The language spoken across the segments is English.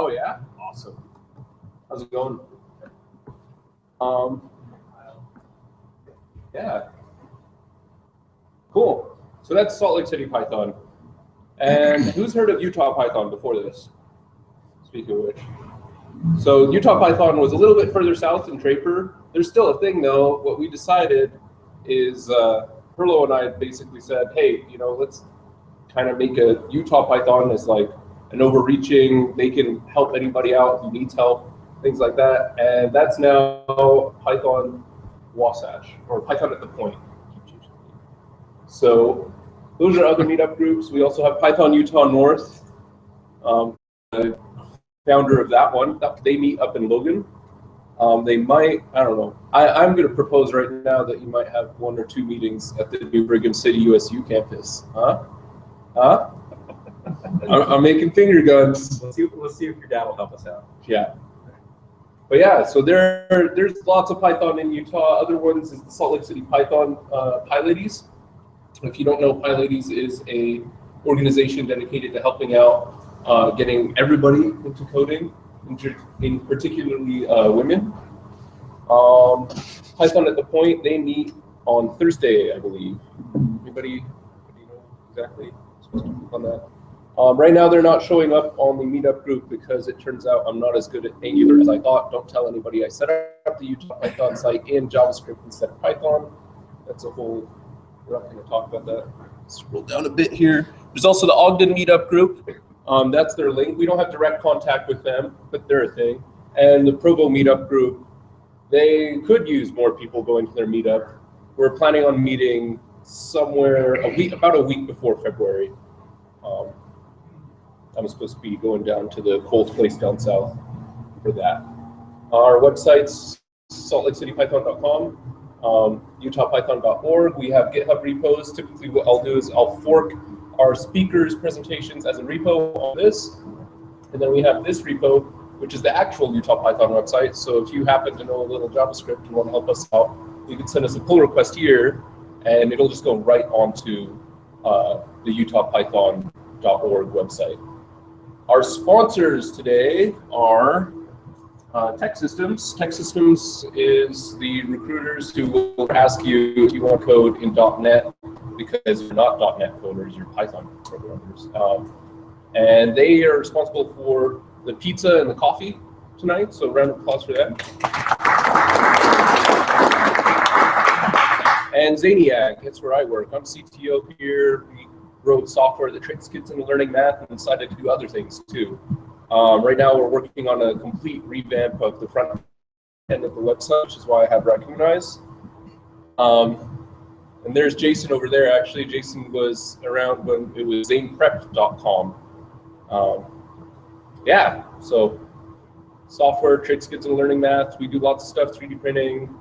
Oh yeah, awesome. How's it going? Yeah. Cool. So that's Salt Lake City Python. And who's heard of Utah Python before this? Speaking of which. So Utah Python was a little bit further south in Draper. There's still a thing though. What we decided is Perlo and I basically said, hey, you know, let's kind of make a Utah Python as like an overreaching, they can help anybody out who needs help, things like that. And that's now Python Wasatch, or Python at the Point. So those are other meetup groups. We also have Python Utah North, the founder of that one. They meet up in Logan. They might, I don't know. I'm going to propose right now that you might have 1 or 2 meetings at the new Brigham City USU campus. Huh? Huh? I'm making finger guns. We'll see if your dad will help us out. Yeah. But yeah, so there's lots of Python in Utah. Other ones is the Salt Lake City Python PyLadies. If you don't know, PyLadies is a organization dedicated to helping out getting everybody into coding, in particularly women. Python at the Point, they meet on Thursday, I believe. Anybody know exactly? Supposed to click on that. Right now, they're not showing up on the meetup group because it turns out I'm not as good at Angular as I thought. Don't tell anybody. I set up the Utah Python site in JavaScript instead of Python. That's a whole, we're not going to talk about that. Scroll down a bit here. There's also the Ogden meetup group. That's their link. We don't have direct contact with them, but they're a thing. And the Provo meetup group, they could use more people going to their meetup. We're planning on meeting somewhere about a week before February. I'm supposed to be going down to the cold place down south for that. Our website's saltlakecitypython.com, utahpython.org. We have GitHub repos. Typically what I'll do is I'll fork our speakers' presentations as a repo on this. And then we have this repo, which is the actual Utah Python website. So if you happen to know a little JavaScript and want to help us out, you can send us a pull request here, and it'll just go right onto the utahpython.org website. Our sponsors today are TechSystems. TechSystems is the recruiters who will ask you if you want to code in .NET, because you're not .NET coders, you're Python programmers. And they are responsible for the pizza and the coffee tonight, so round of applause for that. And Zaniac, that's where I work. I'm CTO here. We wrote software that tricks kids into learning math and decided to do other things too. Right now we're working on a complete revamp of the front end of the website, which is why I have Recognize. And there's Jason over there. Actually, Jason was around when it was zaneprep.com. Yeah, so software tricks kids into learning math. We do lots of stuff, 3D printing,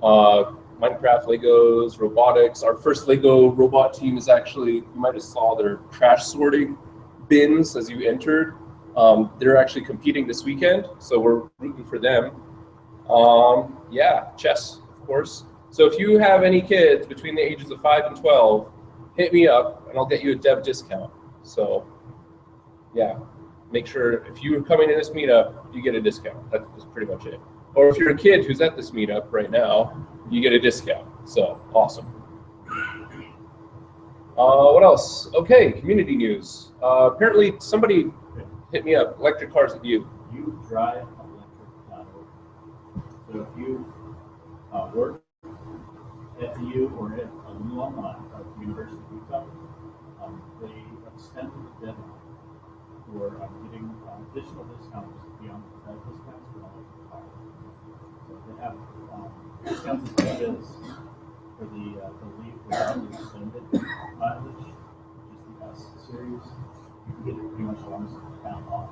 Minecraft, Legos, robotics. Our first Lego robot team is actually, you might have saw their trash sorting bins as you entered. They're actually competing this weekend, so we're rooting for them. Yeah, chess, of course. So if you have any kids between the ages of 5 and 12, hit me up and I'll get you a dev discount. So yeah, make sure if you are coming to this meetup, you get a discount. That's pretty much it. Or if you're a kid who's at this meetup right now, you get a discount. So awesome. What else? Okay, community news. Apparently somebody hit me up. Electric cars at you. You drive electric.org. So if you work at the U or at alumni of the University of Utah, they extended the deadline for getting additional discounts beyond the Fed discounts for electric cars. So they have discounts as good as for the Leaf without the extended mileage, which is the S series. You can get it pretty much almost £1 off.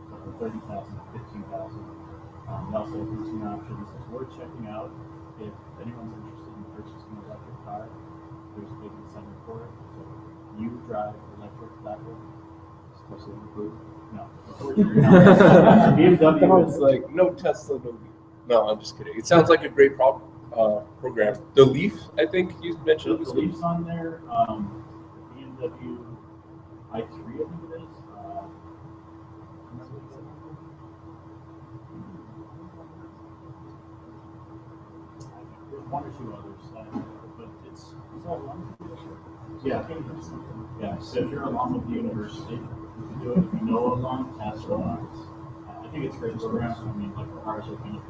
So for 30,000 to 15,000. They also have leasing options that we're checking out. If anyone's interested in purchasing an electric car, there's a big incentive for it. So you drive electric.org. Especially the group. No, unfortunately not. BMW It's like no Tesla, no, I'm just kidding. It sounds like a great program. The Leaf, I think you mentioned. The Leaf's on there. BMW i3, I think it is. one or two others, but it's all one. Yeah. Yeah. So if you're along with the university, you can do it. If you know along, pass it along. I think it's a great program. I mean, like ours are kind of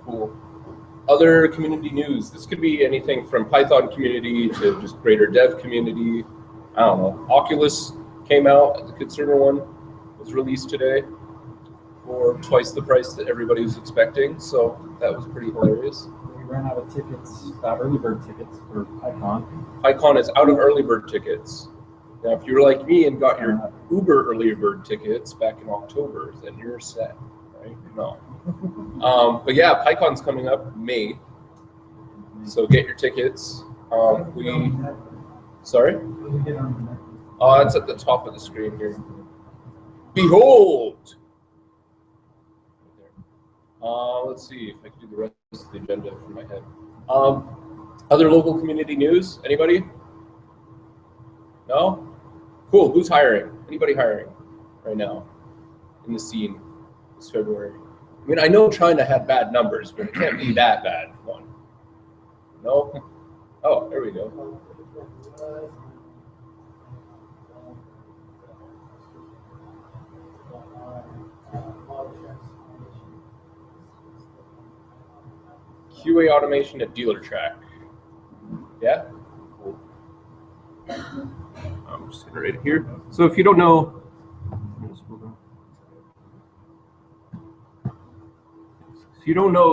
Cool. Other community news. This could be anything from Python community to just greater dev community. I don't know. Oculus came out, the consumer one was released today for twice the price that everybody was expecting. So that was pretty hilarious. We ran out of tickets, early bird tickets for PyCon. PyCon is out of early bird tickets. Now, if you were like me and got your Uber early bird tickets back in October, then you're set, right? No. But yeah, PyCon's coming up May, so get your tickets. Sorry? It's at the top of the screen here. Behold! Let's see if I can do the rest of the agenda from my head. Other local community news? Anybody? No? Cool. Who's hiring? Anybody hiring right now in the scene this February? I mean, I know China had bad numbers, but it can't be that bad. One. No? Oh, there we go. QA automation at dealer track. Yeah? Cool. I'm just gonna write it here. So if you don't know,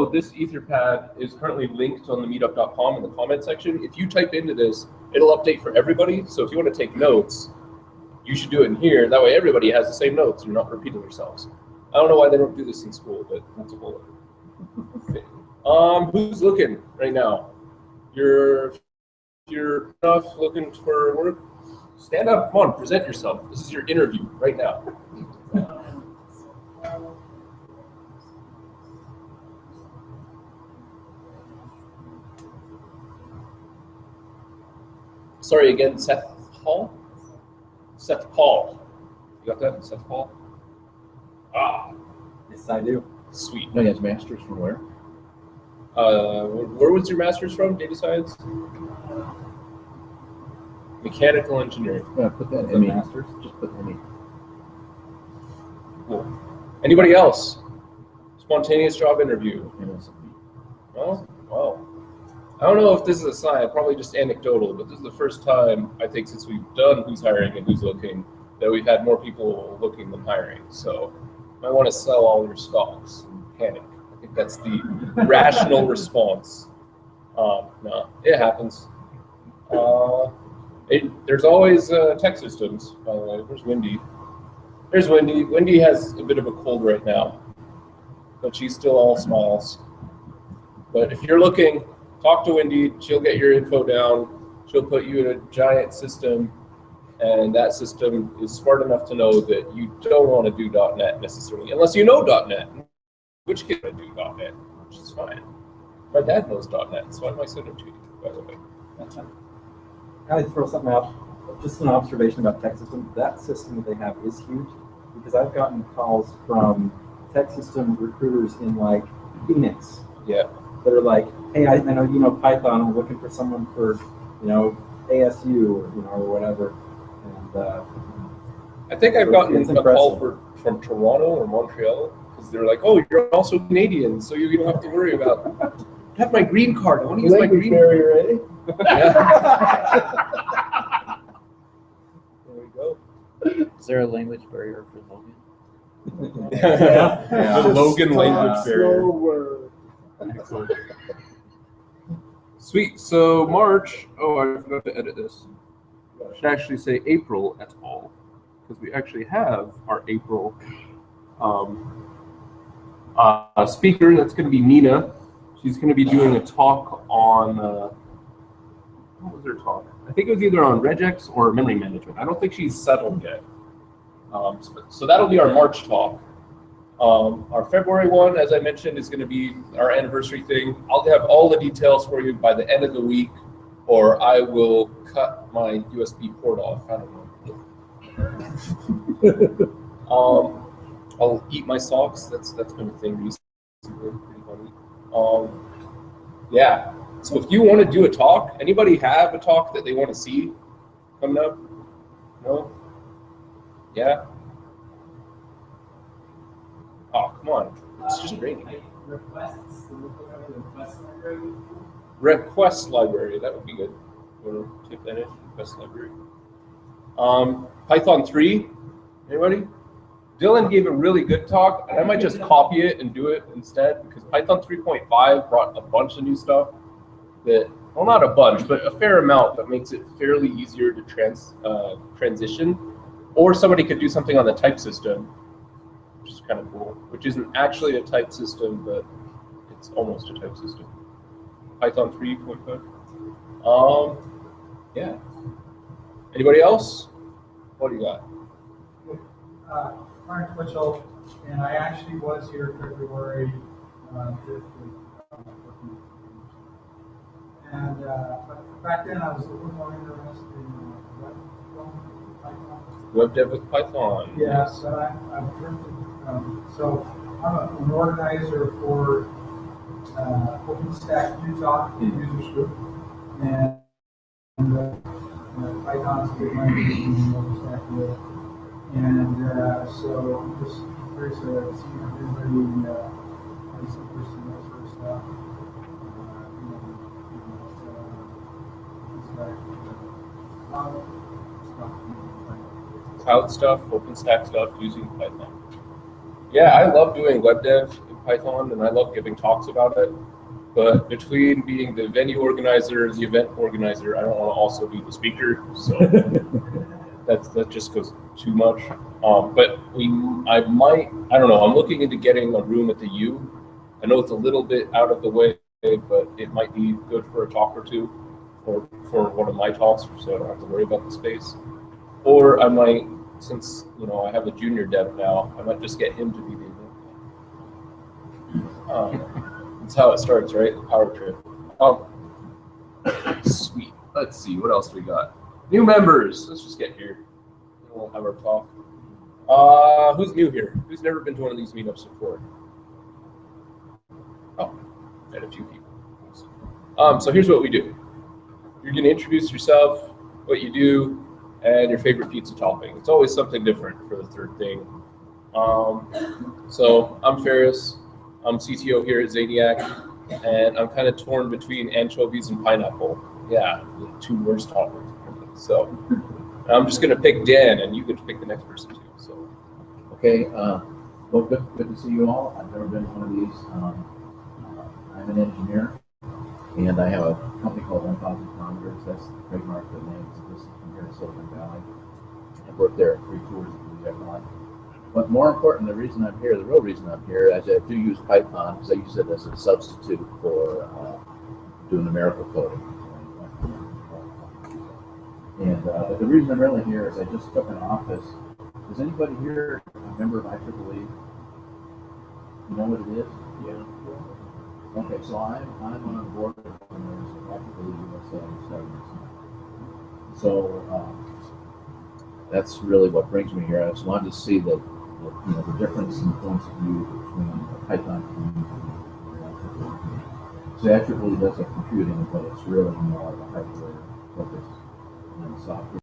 this Etherpad is currently linked on the meetup.com in the comment section. If you type into this, it'll update for everybody. So if you want to take notes, you should do it in here. That way everybody has the same notes. You're not repeating yourselves. I don't know why they don't do this in school, but that's a whole other thing. Who's looking right now? If you're not looking for work, stand up, come on, present yourself. This is your interview right now. Sorry again, Seth Paul? Seth Paul. You got that, Seth Paul? Ah. Yes, I do. Sweet. No, he has masters from where? Where was your master's from? Data science? Mechanical engineering. Yeah, put that in masters. Just put ME. Cool. Anybody else? Spontaneous job interview. No? Wow. I don't know if this is a sign, probably just anecdotal, but this is the first time, I think, since we've done who's hiring and who's looking, that we've had more people looking than hiring. So you might want to sell all your stocks and panic. I think that's the rational response. No, it happens. There's always tech systems, by the way. Where's Wendy? There's Wendy. Wendy has a bit of a cold right now, but she's still all smiles. But if you're looking, talk to Wendy. She'll get your info down. She'll put you in a giant system, and that system is smart enough to know that you don't want to do .NET necessarily, unless you know .NET, which can do .NET, which is fine. My dad knows .NET, so I might send it to you, by the way. Can I throw something out? Just an observation about tech system. That system that they have is huge, because I've gotten calls from tech system recruiters in like Phoenix. Yeah. That are like, hey, I know you know Python. I'm looking for someone for, ASU or whatever. And I think I've gotten a call from Toronto or Montreal, because they're like, oh, you're also Canadian, so you don't have to worry about. I have my green card. I want to use my green barrier, eh? Yeah. There we go. Is there a language barrier for Logan? Yeah. The Logan language barrier. Excellent. Sweet. So March. Oh, I forgot to edit this. I should actually say April et al. Because we actually have our April speaker. That's going to be Nina. She's going to be doing a talk on. What was her talk? I think it was either on regex or memory management. I don't think she's settled yet. So that'll be our March talk. Our February one, as I mentioned, is going to be our anniversary thing. I'll have all the details for you by the end of the week, or I will cut my USB port off. I don't know. I'll eat my socks. That's been a thing recently. Pretty funny. Yeah. So if you want to do a talk, anybody have a talk that they want to see coming up? No? Yeah? Oh, come on. It's just raining. Request library, that would be good. We'll take that in, request library. Python 3, anybody? Dylan gave a really good talk, and I might just copy it and do it instead, because Python 3.5 brought a bunch of new stuff that, well, not a bunch, but a fair amount that makes it fairly easier to transition. Or somebody could do something on the type system, which is kind of cool, which isn't actually a type system, but it's almost a type system. Python 3.5. Yeah. Anybody else? What do you got? Mark Twitchell, and I actually was here February 5th. And back then I was a little more interested in Web dev with Python. Yeah, so I've drifted. So I'm an organizer for OpenStack Utah users group, and Python's a big language in OpenStack group. And so I'm just curious to see if everybody has some person that sort of stuff. Cloud stuff, OpenStack stuff using Python. Yeah, I love doing web dev in Python, and I love giving talks about it. But between being the venue organizer, the event organizer, I don't want to also be the speaker. So that just goes too much. But I don't know. I'm looking into getting a room at the U. I know it's a little bit out of the way, but it might be good for a talk or two, or for one of my talks, so I don't have to worry about the space. Or I might, since I have a junior dev now, I might just get him to be the event. That's how it starts, right? The power trip. Sweet. Let's see, what else do we got? New members. Let's just get here. We'll have our talk. Who's new here? Who's never been to one of these meetups before? Oh, and a few people. So here's what we do. You're going to introduce yourself, what you do, and your favorite pizza topping. It's always something different for the third thing. So I'm Ferris. I'm CTO here at Zaniac, and I'm kind of torn between anchovies and pineapple. Yeah, the two worst toppings. So I'm just going to pick Dan, and you get to pick the next person too. So. Okay. Well, good to see you all. I've never been to one of these. I'm an engineer, and I have a company called 1000 Kilometers. That's the trademark for the name. This is from here in Silicon Valley. I've worked there at 3 tours, believe it or not. But more important, the real reason I'm here, is I do use Python because I use it as a substitute for doing numerical coding. And but the reason I'm really here is I just took an office. Is anybody here a member of IEEE? You know what it is? Yeah. Okay, so I'm on the board of governors of IEEE USA and so that's really what brings me here. I just wanted to see the difference in points of view between the Python community and the IEEE. So IEEE does a computing, but it's really more of a hardware focus than software.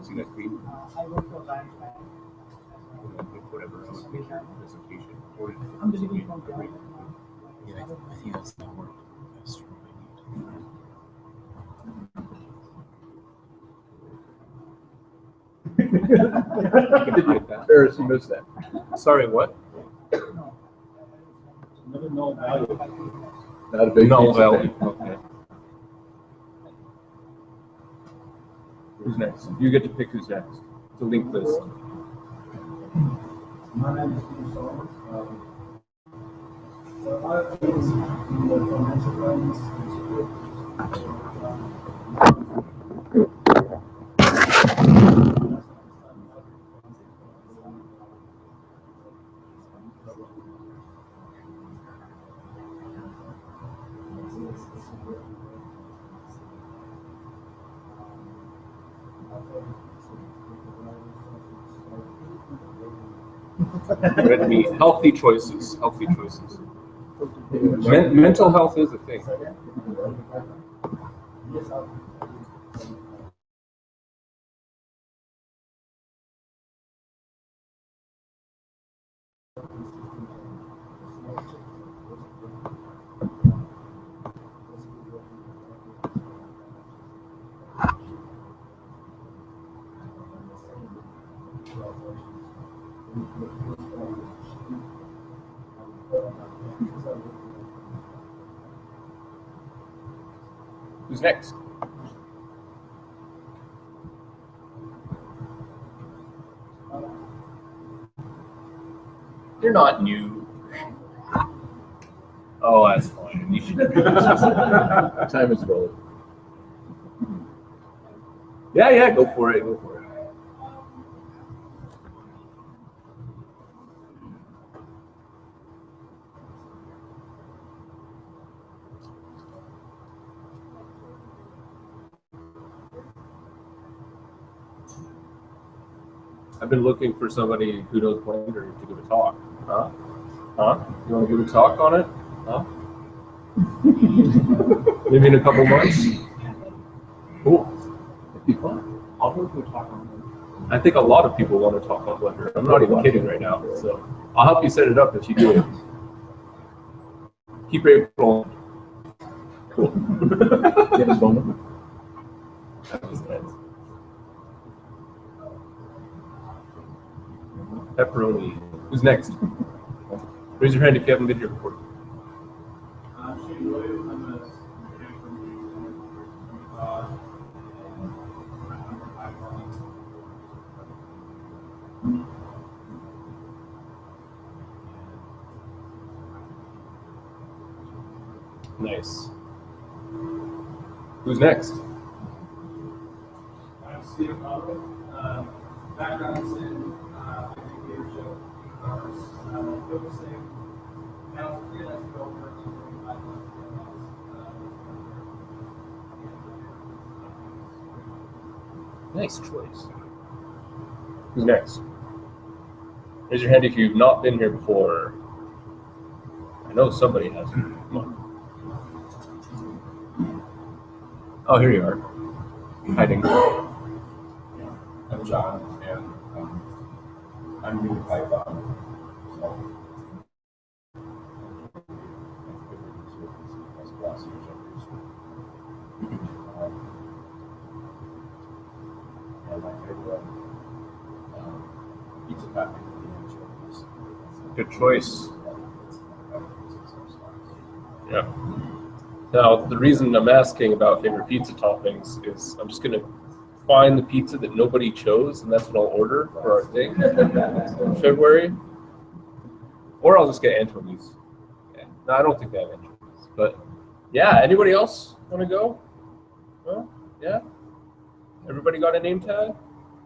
See that green? I work for bank. Whatever presentation. Or I'm delivering from every- Yeah, I think that's not working. That's true. Ferris, you missed that. Sorry, what? Another null value. Not a big Null piece of value. paper. Okay. Who's next? You get to pick who's next. It's a linked list. My name is Steve Solomon. So I was in the financial guidance. Red meat. Healthy choices. Healthy choices. Mental health is a thing. Who's next? You're not new. Oh, that's fine. You should. Time is relative. Yeah, go for it. Go for it. I've been looking for somebody who knows Blender to give a talk. Huh? Huh? You want to give a talk on it? Huh? Maybe in a couple months? Cool. It'd be fun. I'll go to a talk on I think a lot of people want to talk on Blender. I'm not even kidding right now. So I'll help you set it up if you do it. Keep April. Cool. Get his phone number. That was nice. Pepperoni. Who's next? Raise your hand if you haven't been here before. I'm Shane Williams. I'm a student from Nice. Who's next? I'm Steve Conway. Backgrounds in leadership, focusing now PyNaCl development using Python. Nice choice. Who's next? Raise your hand if you've not been here before. I know somebody has. Come on. Oh, here you are. Hiding. I'm John, and I'm new to Python. So, and my favorite pizza topping. Good choice. Yeah. Now, the reason I'm asking about favorite pizza toppings is I'm just going to find the pizza that nobody chose, and that's what I'll order for our thing in February. Or I'll just get anchovies. Yeah. No, I don't think they have anchovies. But yeah, anybody else want to go? No? Yeah? Everybody got a name tag?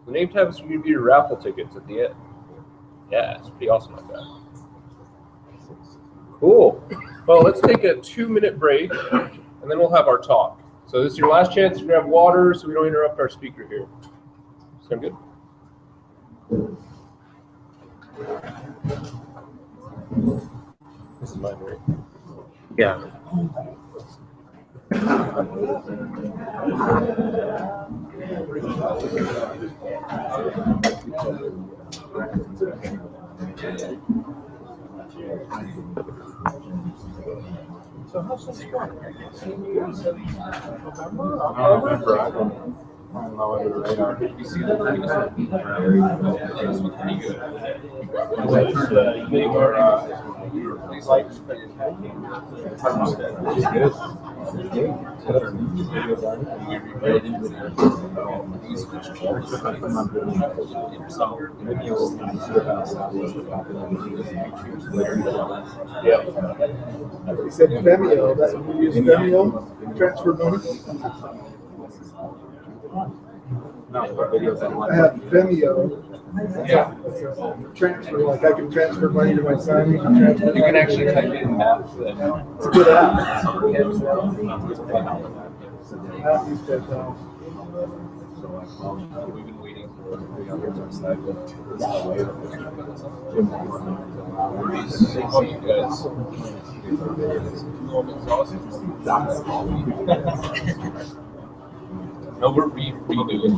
The name tag is going to be your raffle tickets at the end. Yeah, it's pretty awesome like that. Cool. Well, let's take a 2-minute break, and then we'll have our talk. So this is your last chance to grab water so we don't interrupt our speaker here. Sound good? This is mine, right? Yeah. So how's this going? I'm low under the radar. You see that? Pretty good. They were, these lights. Yeah. He said Vimeo, that's when you use Vimeo, transfer money. No, videos on I have Vimeo. Yeah. Transfer, like I can transfer money to my son. You can actually type in math. It's a good app. I don't use PayPal. We've been waiting for the other side. Oh, you guys. No, we're redoing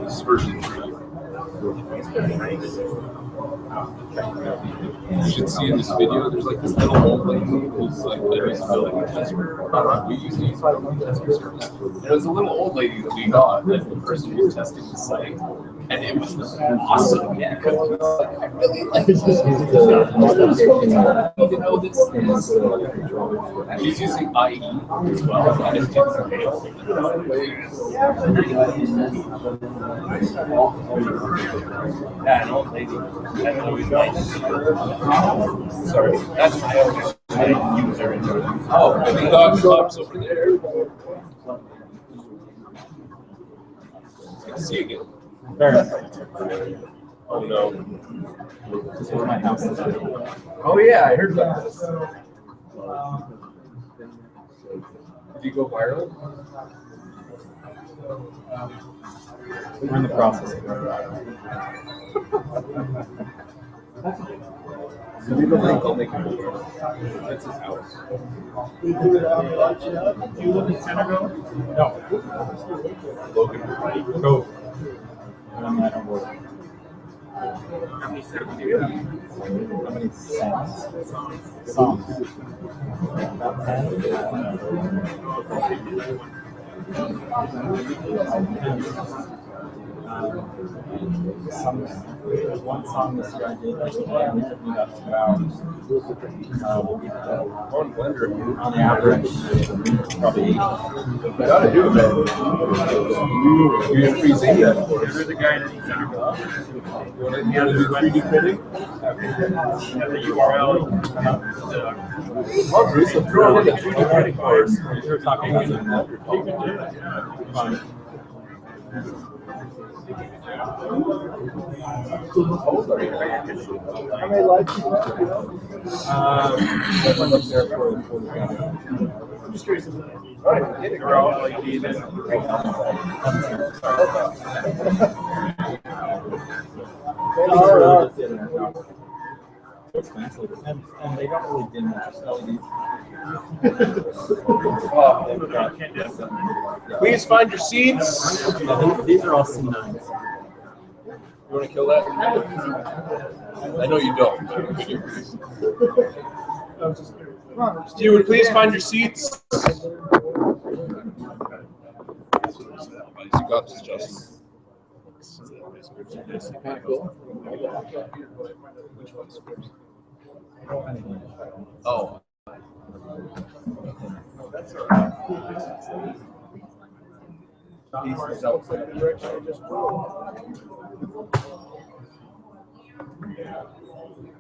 this version 3. You should see in this video, there's like this little old lady who's like, we use the building testing service. And it was a little old lady that we got, and the person who was testing the site. And it was awesome, yeah, because it was like, I really like this. You know, he's using IE as well, and it didn't fail. Yeah, an old lady. That's always nice. Sorry, that's my own. I didn't use her in there. Oh, the dog stops over there. Good to see you again. Oh no. This was my house. Oh yeah, I heard about this. Did you go viral? We're in the process of it. So leave a link, I'll make it work. That's his house. Do you live in Senegal? No. Logan. Go. I don't work. How many cents do you have? How many cents? Songs. About 10. One song this year I did, it took me about 2 hours. On Blender. On average, probably 8. You gotta do it, man. You're freezing that. There's a guy in Senegal. You want to do 3D printing? Have the URL. Oh, Bruce, I'm throwing in the 3D printing course. You're talking about it. Fine. How many likes you have? Everyone up there for the I'm just curious. Right, get it, girl. And they don't really dim much. Please find your seats. These are all C9s. You want to kill that? I know you don't. If you would please find your seats. You got this, Justin. Kind of cool. Oh.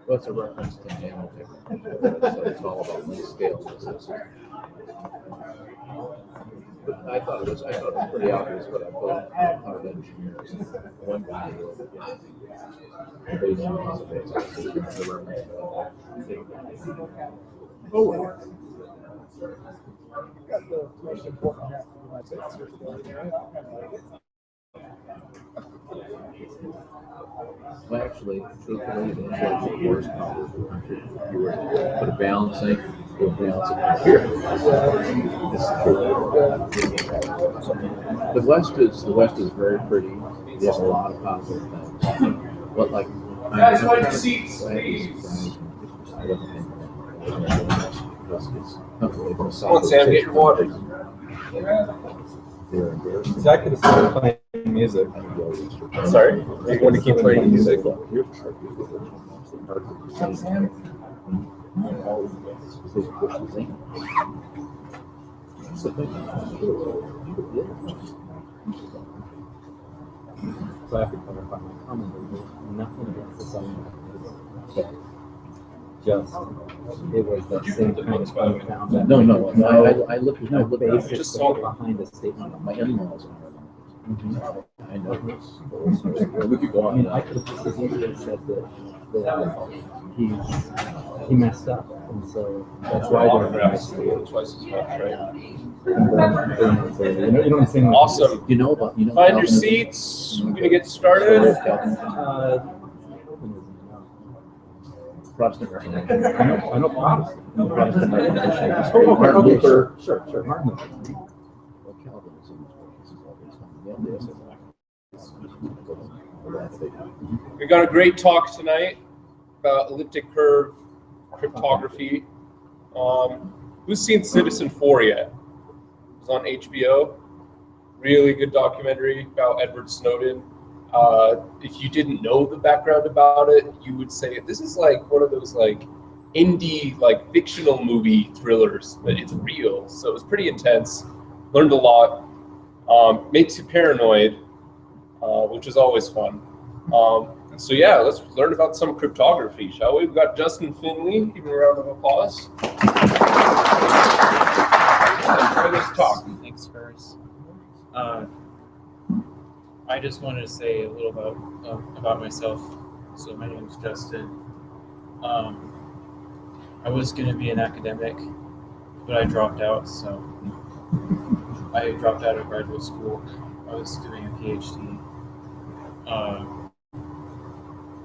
Well, it's a reference to nanotech. So it's all about these scales. But I thought it was pretty obvious, but I thought 100 engineers, one guy, Got the most important half of my well, actually, truthfully, the intellectual horsepower, if you were to put a balancing, you'll balance it here. This is true. The West is very pretty. There's a lot of positive things. But like, Guys, find your seats, please. Come on, Sam, get your water. So I could have started playing music. Sorry? You're going to keep playing music? So I have to clarify my comment. There's nothing against the song. Just, it was that same kind of fun found that. No, I look at basis it. just saw it. behind a statement. My in-laws are. I know. We could go on. I mean, I could have just as easily said that he messed up, and so that's why they're Twice as much, right? you know what I'm saying? Awesome. You know Find your Calvinism? seats. We're gonna get started. Protestant Reformation. I know Protestant. Protestant Reformation. Oh, Martin Luther. Sure. Martin Luther. Well, Calvinism is all based on the We got a great talk tonight about elliptic curve cryptography. Who's seen Citizen 4 yet? It was on HBO. Really good documentary about Edward Snowden. If you didn't know the background about it, you would say this is like one of those like indie like fictional movie thrillers, but it's real. So it was pretty intense. Learned a lot. Makes you paranoid, which is always fun. So yeah, let's learn about some cryptography, shall we? We've got Justin Findlay. Give him a round of applause. For this talk. Thanks, Ferris. I just wanted to say a little about myself. So my name is Justin. I was going to be an academic, but I dropped out. So I dropped out of graduate school. I was doing a PhD.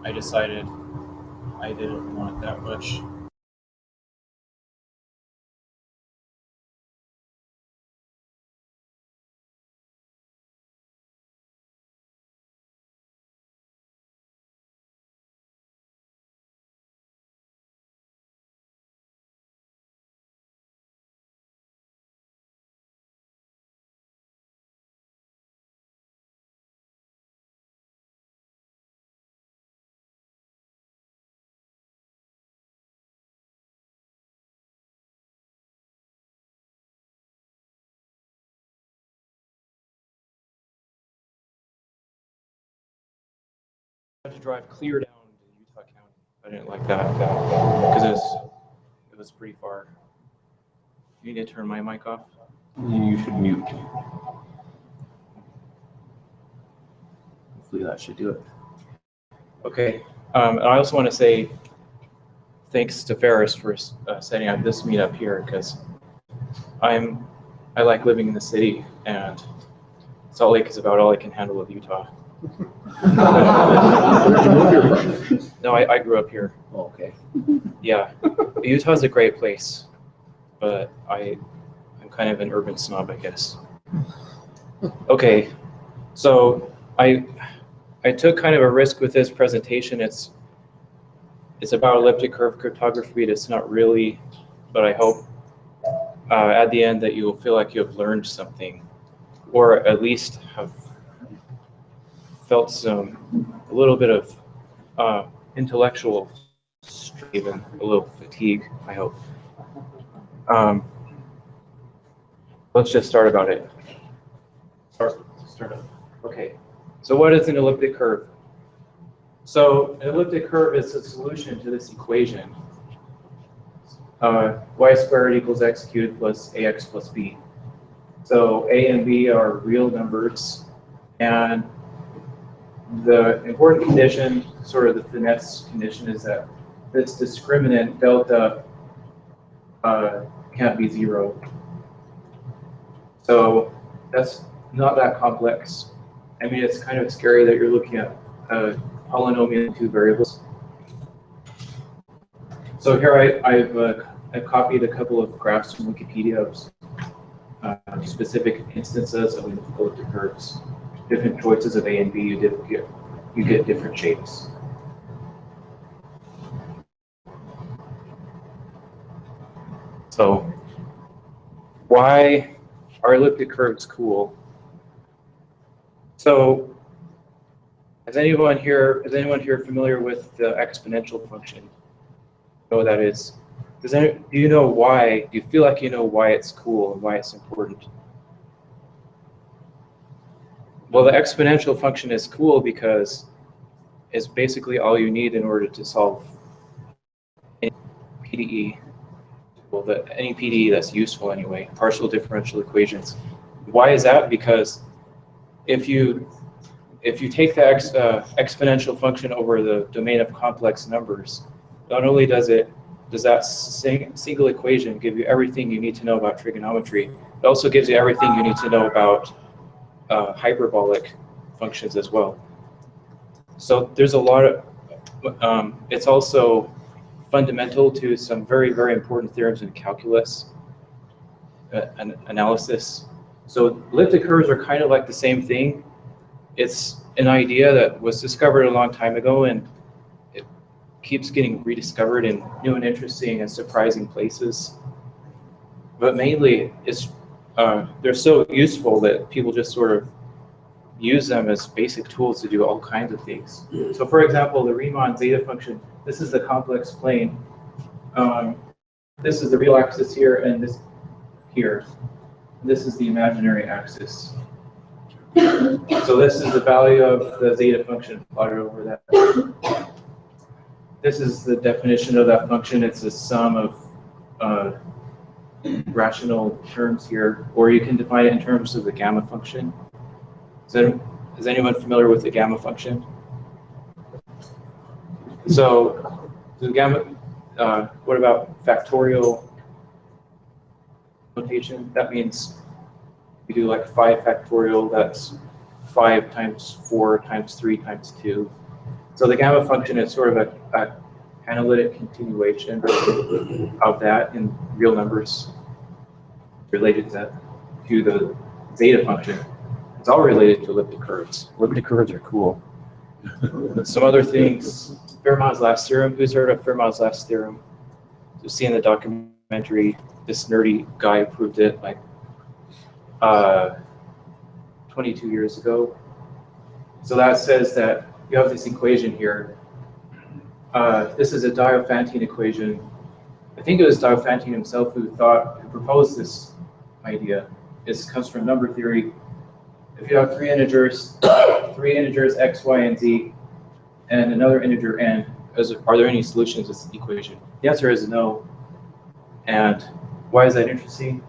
I decided I didn't want that much. I had to drive clear down to Utah County. I didn't like that because it was pretty far. You need to turn my mic off. You should mute. Hopefully that should do it. Okay. And I also want to say thanks to Ferris for setting up this meetup here, because I like living in the city, and Salt Lake is about all I can handle of Utah. No, I grew up here. Oh, okay. Yeah, Utah's a great place, but I'm kind of an urban snob, I guess. Okay, so I took kind of a risk with this presentation. It's about elliptic curve cryptography. It's not really, but I hope at the end that you'll feel like you have learned something, or at least have felt a little bit of intellectual strain, even a little fatigue, I hope. Let's just start about it. Start up. Okay, so what is an elliptic curve? So an elliptic curve is a solution to this equation. Y squared equals x cubed plus ax plus b. So a and b are real numbers, and the important condition, sort of the finesse condition, is that this discriminant delta can't be 0. So that's not that complex. I mean, it's kind of scary that you're looking at a polynomial in 2 variables. So here I've copied a couple of graphs from Wikipedia of specific instances of elliptic curves, different choices of A and B, you get different shapes. So why are elliptic curves cool? So is anyone here familiar with the exponential function? You know what that is? Do you know why? Do you feel like you know why it's cool and why it's important? Well, the exponential function is cool because it's basically all you need in order to solve any PDE. Well, any PDE that's useful anyway, partial differential equations. Why is that? Because if you take the exponential function over the domain of complex numbers, not only does that single equation give you everything you need to know about trigonometry, it also gives you everything you need to know about hyperbolic functions as well. So there's a lot of, it's also fundamental to some very, very important theorems in calculus analysis. So elliptic curves are kind of like the same thing. It's an idea that was discovered a long time ago, and it keeps getting rediscovered in new and interesting and surprising places. But mainly, they're so useful that people just sort of use them as basic tools to do all kinds of things. So for example, the Riemann zeta function, this is the complex plane. This is the real axis here, and this here. This is the imaginary axis. So this is the value of the zeta function plotted over that. This is the definition of that function. It's a sum of rational terms here, or you can define it in terms of the gamma function. Is anyone familiar with the gamma function? So the gamma, what about factorial notation? That means you do like 5 factorial, that's 5 times 4 times 3 times 2. So the gamma function is sort of a analytic continuation of that in real numbers related to the zeta function. It's all related to elliptic curves. Elliptic curves are cool. Some other things, Fermat's last theorem. Who's heard of Fermat's last theorem? You see in the documentary, this nerdy guy proved it like 22 years ago. So that says that you have this equation here. This is a Diophantine equation. I think it was Diophantine himself who proposed this idea. This comes from number theory. If you have three integers x, y, and z, and another integer n, are there any solutions to this equation? The answer is no. And why is that interesting?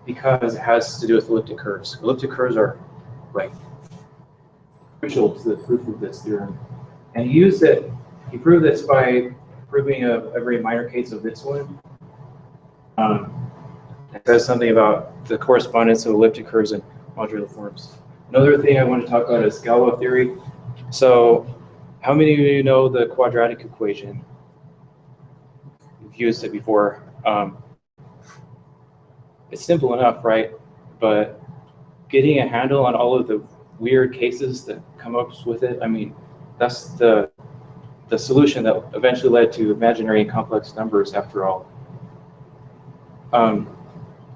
Because it has to do with elliptic curves. Elliptic curves are like crucial to the proof of this theorem. And he proved this by proving a very minor case of this one. It says something about the correspondence of elliptic curves and modular forms. Another thing I want to talk about is Galois theory. So how many of you know the quadratic equation? You've used it before. It's simple enough, right? But getting a handle on all of the weird cases that come up with it, I mean, that's the solution that eventually led to imaginary and complex numbers after all.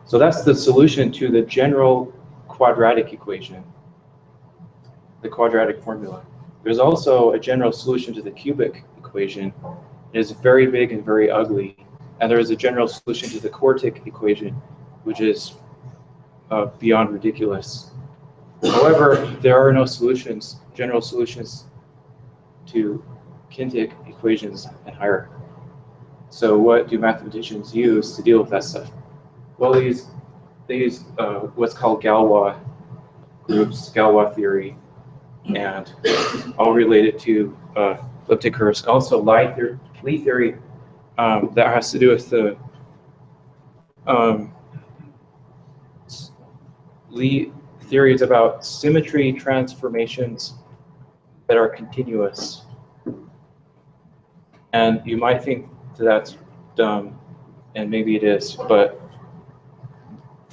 So that's the solution to the general quadratic equation, the quadratic formula. There's also a general solution to the cubic equation. It is very big and very ugly. And there is a general solution to the quartic equation, which is beyond ridiculous. However, there are no solutions, general solutions to kintic equations and higher. So what do mathematicians use to deal with that stuff? Well, they use what's called Galois groups, Galois theory, and all related to elliptic curves. Also, Lie theory that has to do with the Lie theory is about symmetry transformations that are continuous. And you might think that's dumb, and maybe it is, but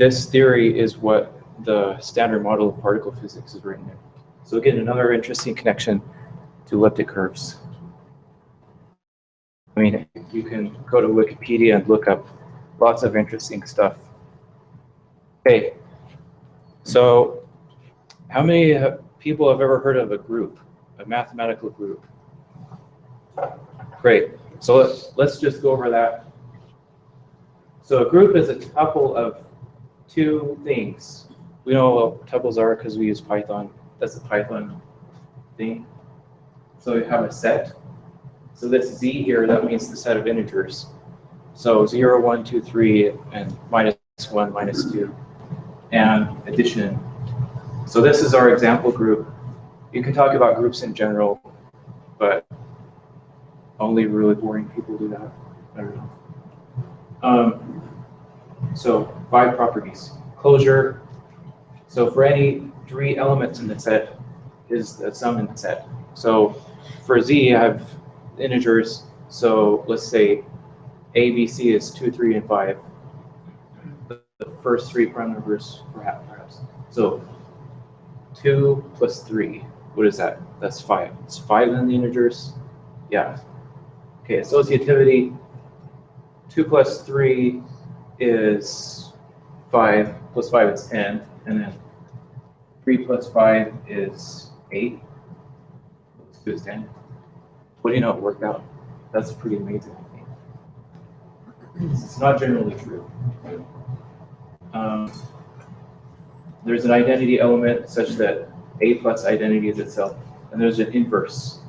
this theory is what the standard model of particle physics is written in. So again, another interesting connection to elliptic curves. I mean, you can go to Wikipedia and look up lots of interesting stuff. Okay, so how many people have ever heard of a group, a mathematical group? Great, so let's just go over that. So a group is a tuple of two things. We know what tuples are because we use Python. That's the Python thing. So we have a set. So this Z here, that means the set of integers. So 0, 1, 2, 3, and -1, -2, and addition. So this is our example group. You can talk about groups in general, but only really boring people do that. I don't know. So 5 properties. Closure. So for any 3 elements in the set is the sum in the set. So for Z, I have integers. So let's say A, B, C is 2, 3, and 5. The first 3 prime numbers, perhaps. So 2 plus 3. What is that? That's 5. It's 5 in the integers. Yeah. Okay. Associativity. 2 plus 3 is 5. Plus 5 is 10, and then 3 plus 5 is 8. 2 is 10. What do you know? It worked out. That's pretty amazing, I think. It's not generally true. There's an identity element such that A plus identity is itself, and there's an inverse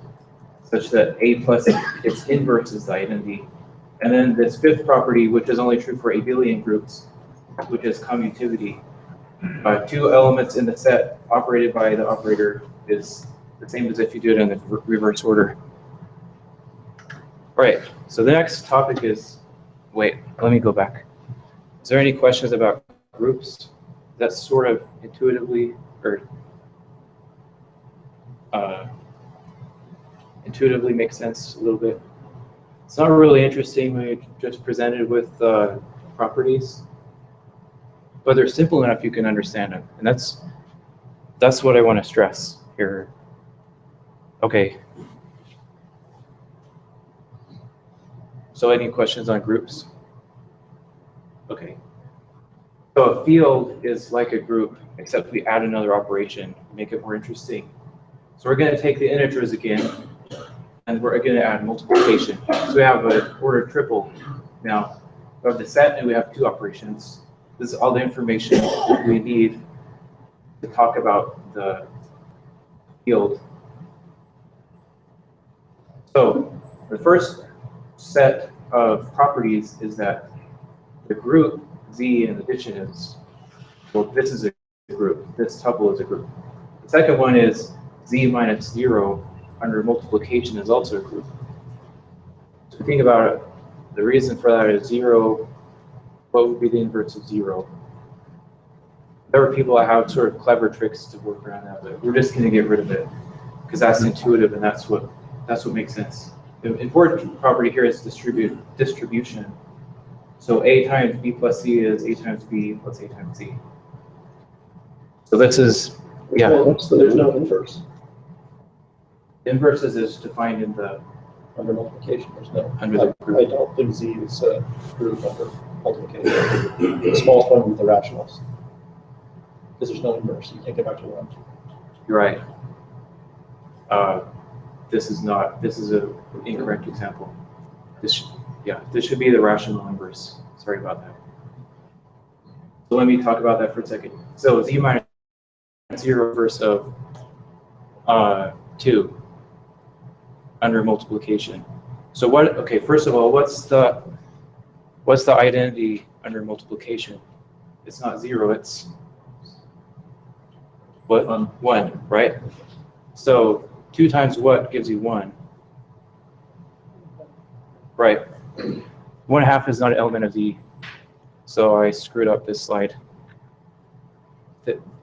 such that A plus its inverse is the identity. And then this 5th property, which is only true for abelian groups, which is commutativity. 2 elements in the set operated by the operator is the same as if you do it in the reverse order. All right, so the next topic is, wait, let me go back. Is there any questions about groups? That sort of intuitively, or intuitively makes sense a little bit. It's not really interesting when you're just presented with properties, but they're simple enough you can understand them, and that's what I want to stress here. Okay. So any questions on groups? Okay. So a field is like a group, except we add another operation, make it more interesting. So we're going to take the integers again, and we're going to add multiplication. So we have an ordered triple now. We have the set, and we have 2 operations. This is all the information we need to talk about the field. So the first set of properties is that the group Z in addition is, well, this is a group. This tuple is a group. The second one is Z minus 0 under multiplication is also a group. So think about it. The reason for that is 0. What would be the inverse of 0? There are people that have sort of clever tricks to work around that, but we're just going to get rid of it because that's intuitive and that's what makes sense. The important property here is distribution. So A times B plus C is A times B plus A times C. So this is, yeah. Well, so there's no inverse. Inverses is defined in the Under multiplication, there's no. Under the group. I don't think Z is a group under multiplication. The smallest one with the rationals. Because there's no inverse. You can't get back to 1. You're right. This is an incorrect example. This should be the rational inverse. Sorry about that. So let me talk about that for a second. So Z minus 0 inverse of 2 under multiplication. So what? Okay, first of all, what's the identity under multiplication? It's not 0. It's what? 1, right? So 2 times what gives you 1? Right. 1/2 is not an element of Z. So I screwed up this slide.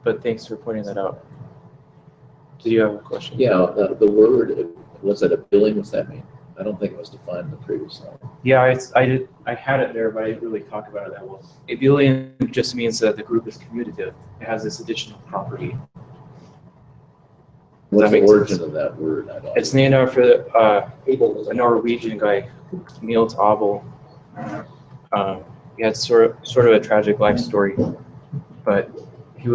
But thanks for pointing that out. Do you have a question? Yeah, the word, what's that, a billing, what's that mean? I don't think it was defined in the previous slide. Yeah, I had it there, but I didn't really talk about it that well. Abelian just means that the group is commutative. It has this additional property. What's the makes origin sense? of that word? I don't It's named after a Norwegian guy, Niels Abel. He had sort of a tragic life story, but he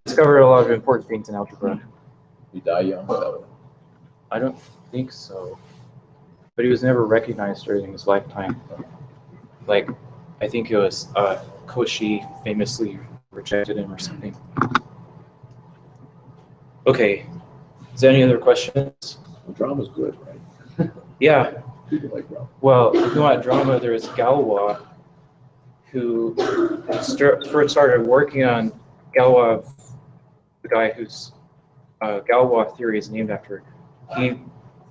discovered a lot of important things in algebra. You die young. So. I don't think so, but he was never recognized during his lifetime. Like, I think it was Cauchy famously rejected him or something. Okay, is there any other questions? Well, drama's good, right? Yeah. People like drama. Well, if you want drama, there's Galois, who first started working on Galois, the guy whose Galois theory is named after. He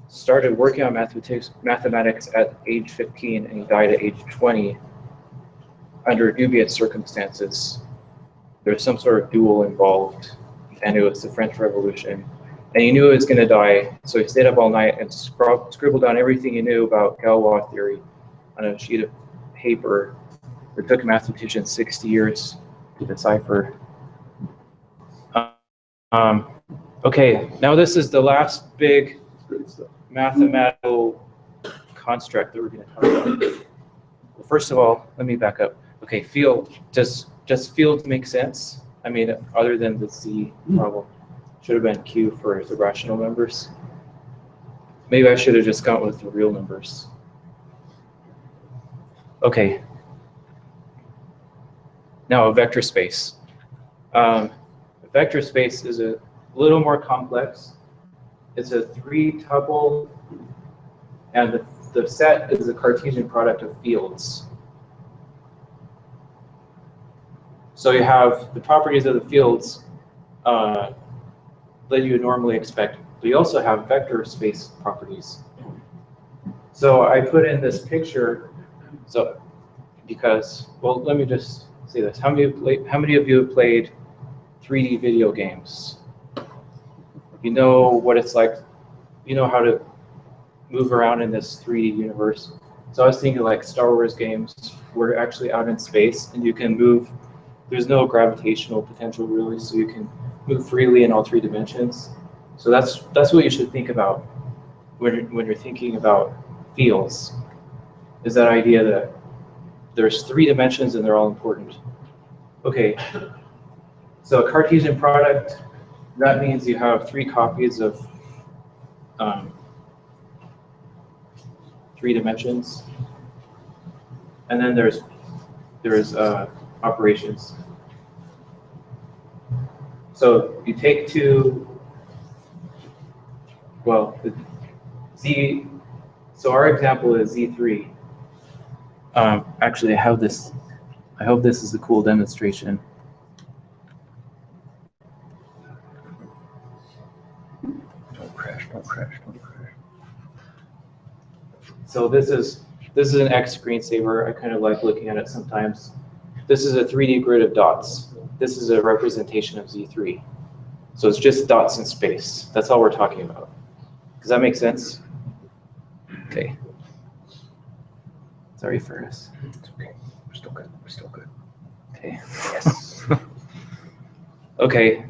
started working on mathematics at age 15, and he died at age 20 under dubious circumstances. There's some sort of duel involved, and it was the French Revolution. And he knew he was going to die, so he stayed up all night and scribbled down everything he knew about Galois theory on a sheet of paper. It took mathematicians 60 years to decipher. Okay, now this is the last big mathematical construct that we're going to talk about. Well, first of all, let me back up. Okay, field. Does field make sense? I mean, other than the Z problem. Should have been Q for the rational numbers. Maybe I should have just gone with the real numbers. Okay. Now a vector space. A vector space is a little more complex. It's a 3-tuple, and the set is a Cartesian product of fields. So you have the properties of the fields that you would normally expect, but you also have vector space properties. So I put in this picture, because, well, let me just say this. How many of you have played 3D video games? You know what it's like, you know how to move around in this 3D universe. So I was thinking like Star Wars games, we're actually out in space and you can move. There's no gravitational potential really, so you can move freely in all 3 dimensions. So that's what you should think about when you're thinking about fields, is that idea that there's 3 dimensions and they're all important. Okay, so a Cartesian product, that means you have 3 copies of 3 dimensions, and then there's operations. So you take 2, well, Z, so our example is Z3. Actually, I have this. I hope this is a cool demonstration. Don't crash, don't crash, don't crash. So this is an X screensaver. I kind of like looking at it sometimes. This is a 3D grid of dots. This is a representation of Z3. So it's just dots in space. That's all we're talking about. Does that make sense? Okay. Sorry for us. It's okay. We're still good. We're still good. Okay. Yes. Okay.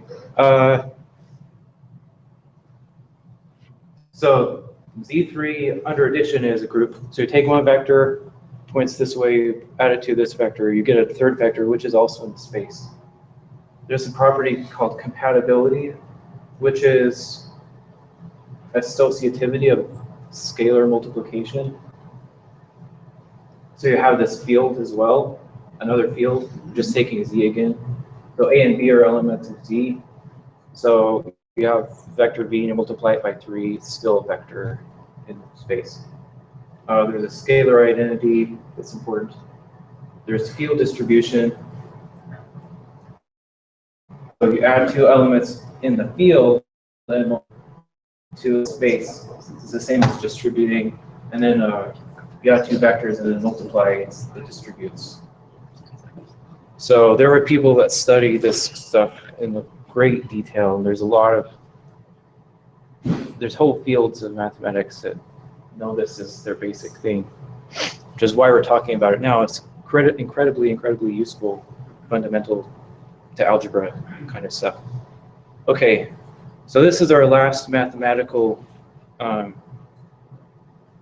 So Z3 under addition is a group. So you take one vector, points this way, add it to this vector, you get a third vector, which is also in space. There's a property called compatibility, which is associativity of scalar multiplication. So you have this field as well, another field, just taking Z again. So A and B are elements of Z. So you have vector B and you multiply it by 3, it's still a vector in space. There's a scalar identity that's important. There's field distribution. So you add 2 elements in the field, then to space. It's the same as distributing, and then you add 2 vectors and then multiply it distributes. So there were people that study this stuff in great detail, and there's whole fields of mathematics that know this is their basic thing, which is why we're talking about it now. It's incredibly useful, fundamental to algebra kind of stuff. Okay, so this is our last mathematical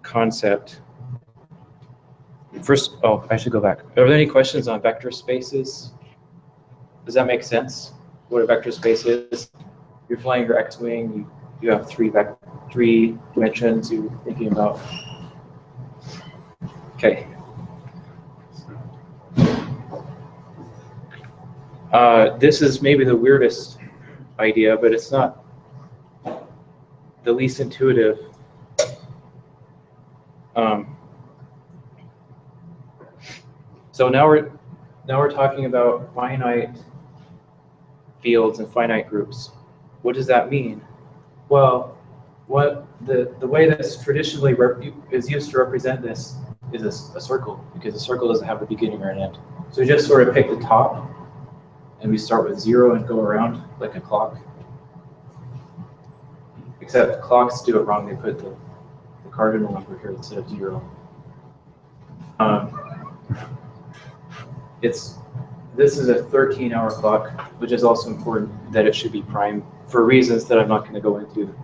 concept. First, oh, I should go back. Are there any questions on vector spaces? Does that make sense? What a vector space is? You're flying your X-wing, you have three dimensions you're thinking about. Okay. This is maybe the weirdest idea, but it's not the least intuitive. So now we're talking about finite fields and finite groups. What does that mean? Well, what the way that's traditionally is used to represent this is a circle, because a circle doesn't have a beginning or an end. So we just sort of pick the top, and we start with 0 and go around like a clock. Except clocks do it wrong. They put the cardinal number here instead of 0. This is a 13-hour clock, which is also important that it should be prime for reasons that I'm not going to go into.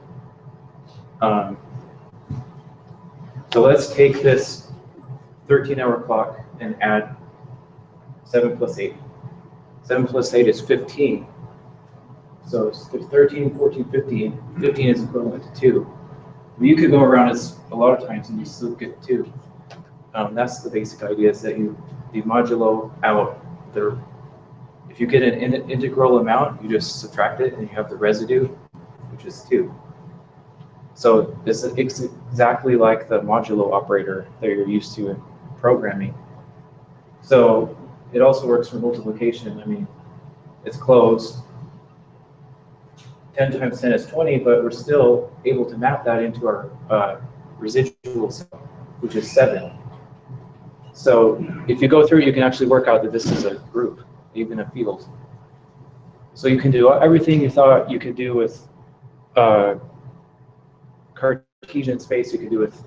So let's take this 13-hour clock and add 7 plus 8. 7 plus 8 is 15. So it's 13, 14, 15. 15 is equivalent to 2. You could go around as a lot of times and you still get 2. That's the basic idea, is that you modulo out the, if you get an integral amount, you just subtract it and you have the residue, which is 2. So it's exactly like the modulo operator that you're used to in programming. So it also works for multiplication. I mean, it's closed. 10 times 10 is 20, but we're still able to map that into our residual cell, which is 7. So if you go through, you can actually work out that this is a group, even a field. So you can do everything you thought you could do with Cartesian space, you could do with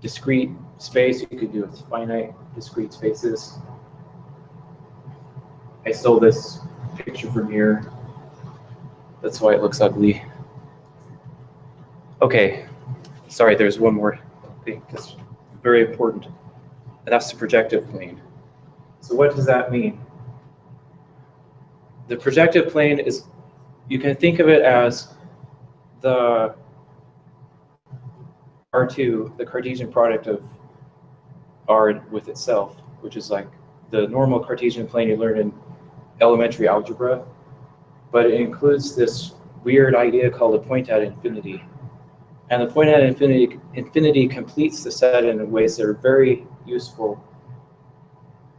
discrete space, you could do with finite discrete spaces. I stole this picture from here. That's why it looks ugly. Okay, sorry, there's one more thing that's very important, and that's the projective plane. So what does that mean? The projective plane is, you can think of it as the R2, the Cartesian product of R with itself, which is like the normal Cartesian plane you learn in elementary algebra, but it includes this weird idea called a point at infinity. And the point at infinity completes the set in ways that are very useful.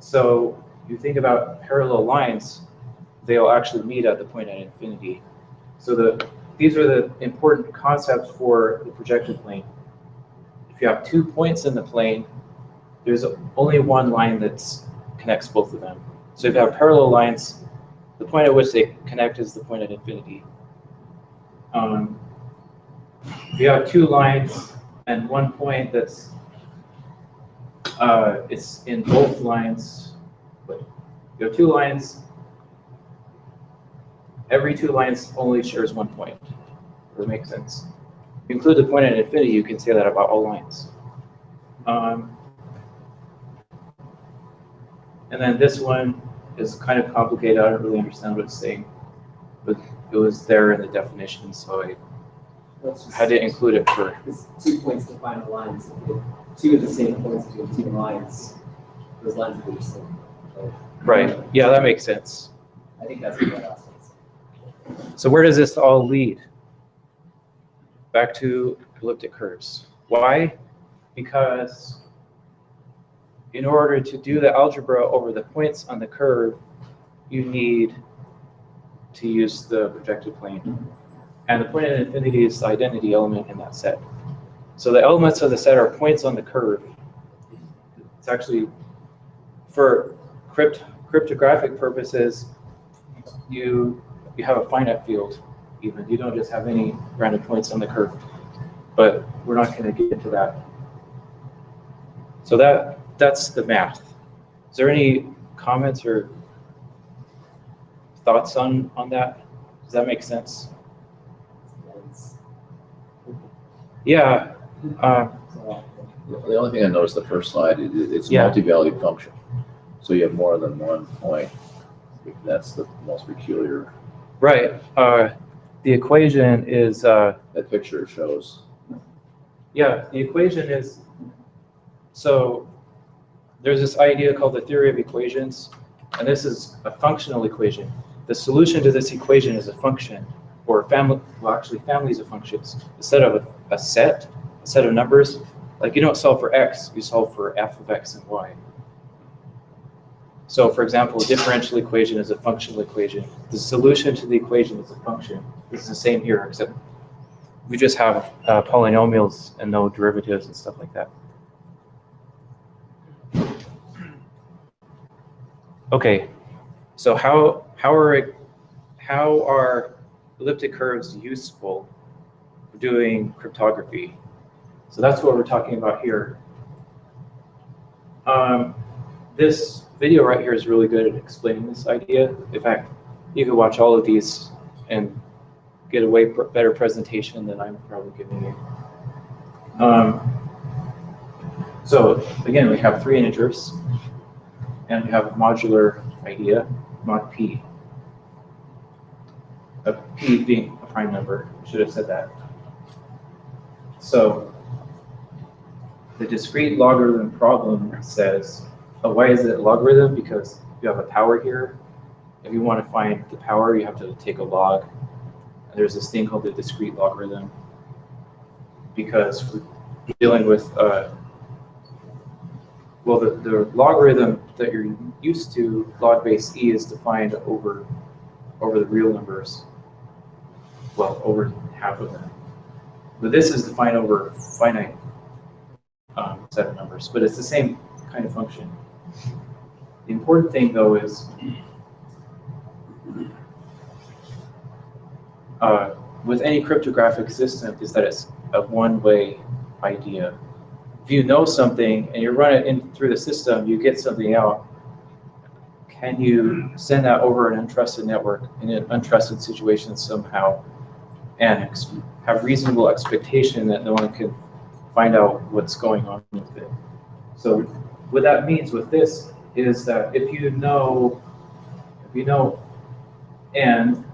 So you think about parallel lines, they'll actually meet at the point at infinity. So these are the important concepts for the projective plane. If you have 2 points in the plane, there's only one line that connects both of them. So if you have parallel lines, the point at which they connect is the point at infinity. If you have 2 lines and 1 point that's it's in both lines, but you have 2 lines, every 2 lines only shares 1 point. Does that make sense? If you include the point at infinity, you can say that about all lines. And then this one is kind of complicated. I don't really understand what it's saying, but it was there in the definition, so I had to include it for. It's 2 points define the lines. If 2 of the same points between 2 lines, those lines are the same. Right. Yeah, that makes sense. I think that's what that sense. So where does this all lead? Back to elliptic curves. Why? Because in order to do the algebra over the points on the curve, you need to use the projective plane. And the point at infinity is the identity element in that set. So the elements of the set are points on the curve. It's actually, for cryptographic purposes, you have a finite field even. You don't just have any random points on the curve. But we're not going to get into that. So that's the math. Is there any comments or thoughts on that? Does that make sense? Yeah. The only thing I noticed the first slide, it's Yeah. multi-valued function. So you have more than one point. That's the most peculiar. Right. The equation is. That picture shows. Yeah, the equation is. So there's this idea called the theory of equations, and this is a functional equation. The solution to this equation is a function, or family. Well, actually, families of functions. Instead of a set of numbers, like you don't solve for x, you solve for f of x and y. So, for example, a differential equation is a functional equation. The solution to the equation is a function. This is the same here, except we just have polynomials and no derivatives and stuff like that. Okay, so how are elliptic curves useful for doing cryptography? So that's what we're talking about here. This video right here is really good at explaining this idea. In fact, you could watch all of these and get a way better presentation than I'm probably giving you. So again, we have 3 integers, and we have a modular idea, mod p. P being a prime number, should have said that. So the discrete logarithm problem says, why is it a logarithm? Because you have a power here. If you want to find the power, you have to take a log. And there's this thing called the discrete logarithm, because we're dealing with, well, the logarithm that you're used to, log base e, is defined over the real numbers. Well, over half of them. But this is defined over a finite set of numbers, but it's the same kind of function. The important thing, though, is with any cryptographic system is that it's a one-way idea. If you know something and you run it in through the system, you get something out. Can you send that over an untrusted network in an untrusted situation somehow and have reasonable expectation that no one can find out what's going on with it? So what that means with this is that if you know n,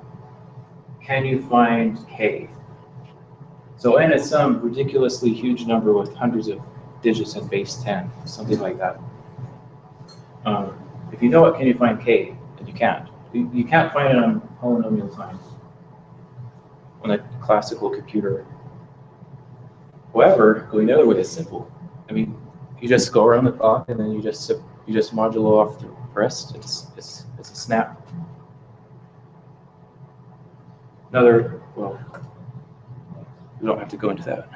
can you find k? So n is some ridiculously huge number with hundreds of digits in base 10, something like that. If you know it, can you find k? And you can't. You can't find it on polynomial time on a classical computer. However, going the other way is simple. I mean, you just go around the clock and then you just modulo off the rest. It's a snap. Well, we don't have to go into that.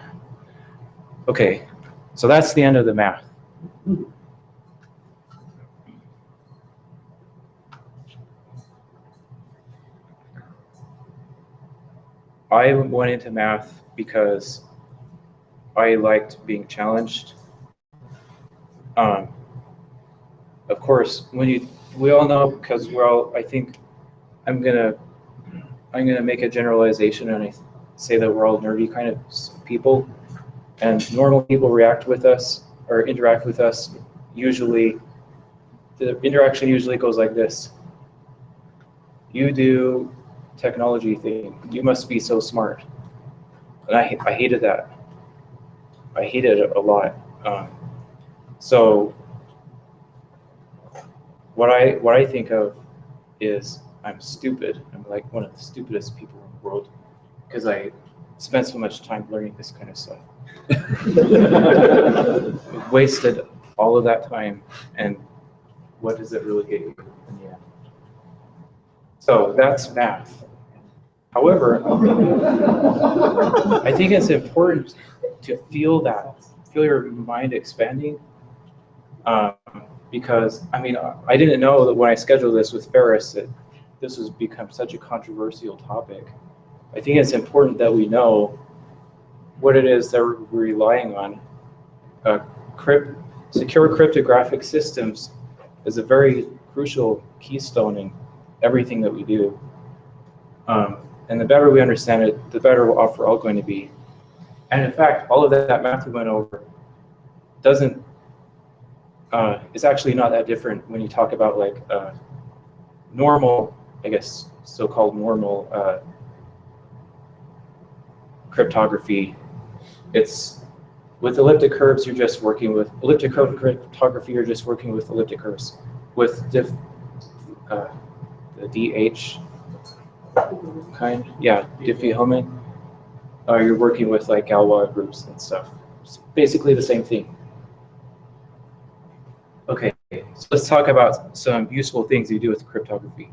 Okay, so that's the end of the math. I went into math because I liked being challenged. Of course, we all know, because I think I'm gonna make a generalization and I say that we're all nerdy kind of people, and normal people interact with us. Usually, the interaction usually goes like this: you do technology thing, you must be so smart. And I hated that. I hated it a lot. So what I think of is I'm stupid. I'm like one of the stupidest people in the world because I spent so much time learning this kind of stuff. Wasted all of that time, and what does it really get you in the end? So that's math. However, I think it's important to feel your mind expanding, because I mean, I didn't know that when I scheduled this with Ferris that this has become such a controversial topic. I think it's important that we know what it is that we're relying on. secure cryptographic systems is a very crucial keystone in everything that we do. And the better we understand it, the better off we're all going to be. And in fact, all of that math we went over doesn't, it's actually not that different when you talk about like normal, I guess, so-called normal cryptography. It's with elliptic curves, you're just working with elliptic curve cryptography. You're just working with elliptic curves. With the DH kind, yeah, Diffie-Hellman. You're working with like Galois groups and stuff. It's basically the same thing. Okay, so let's talk about some useful things you do with cryptography.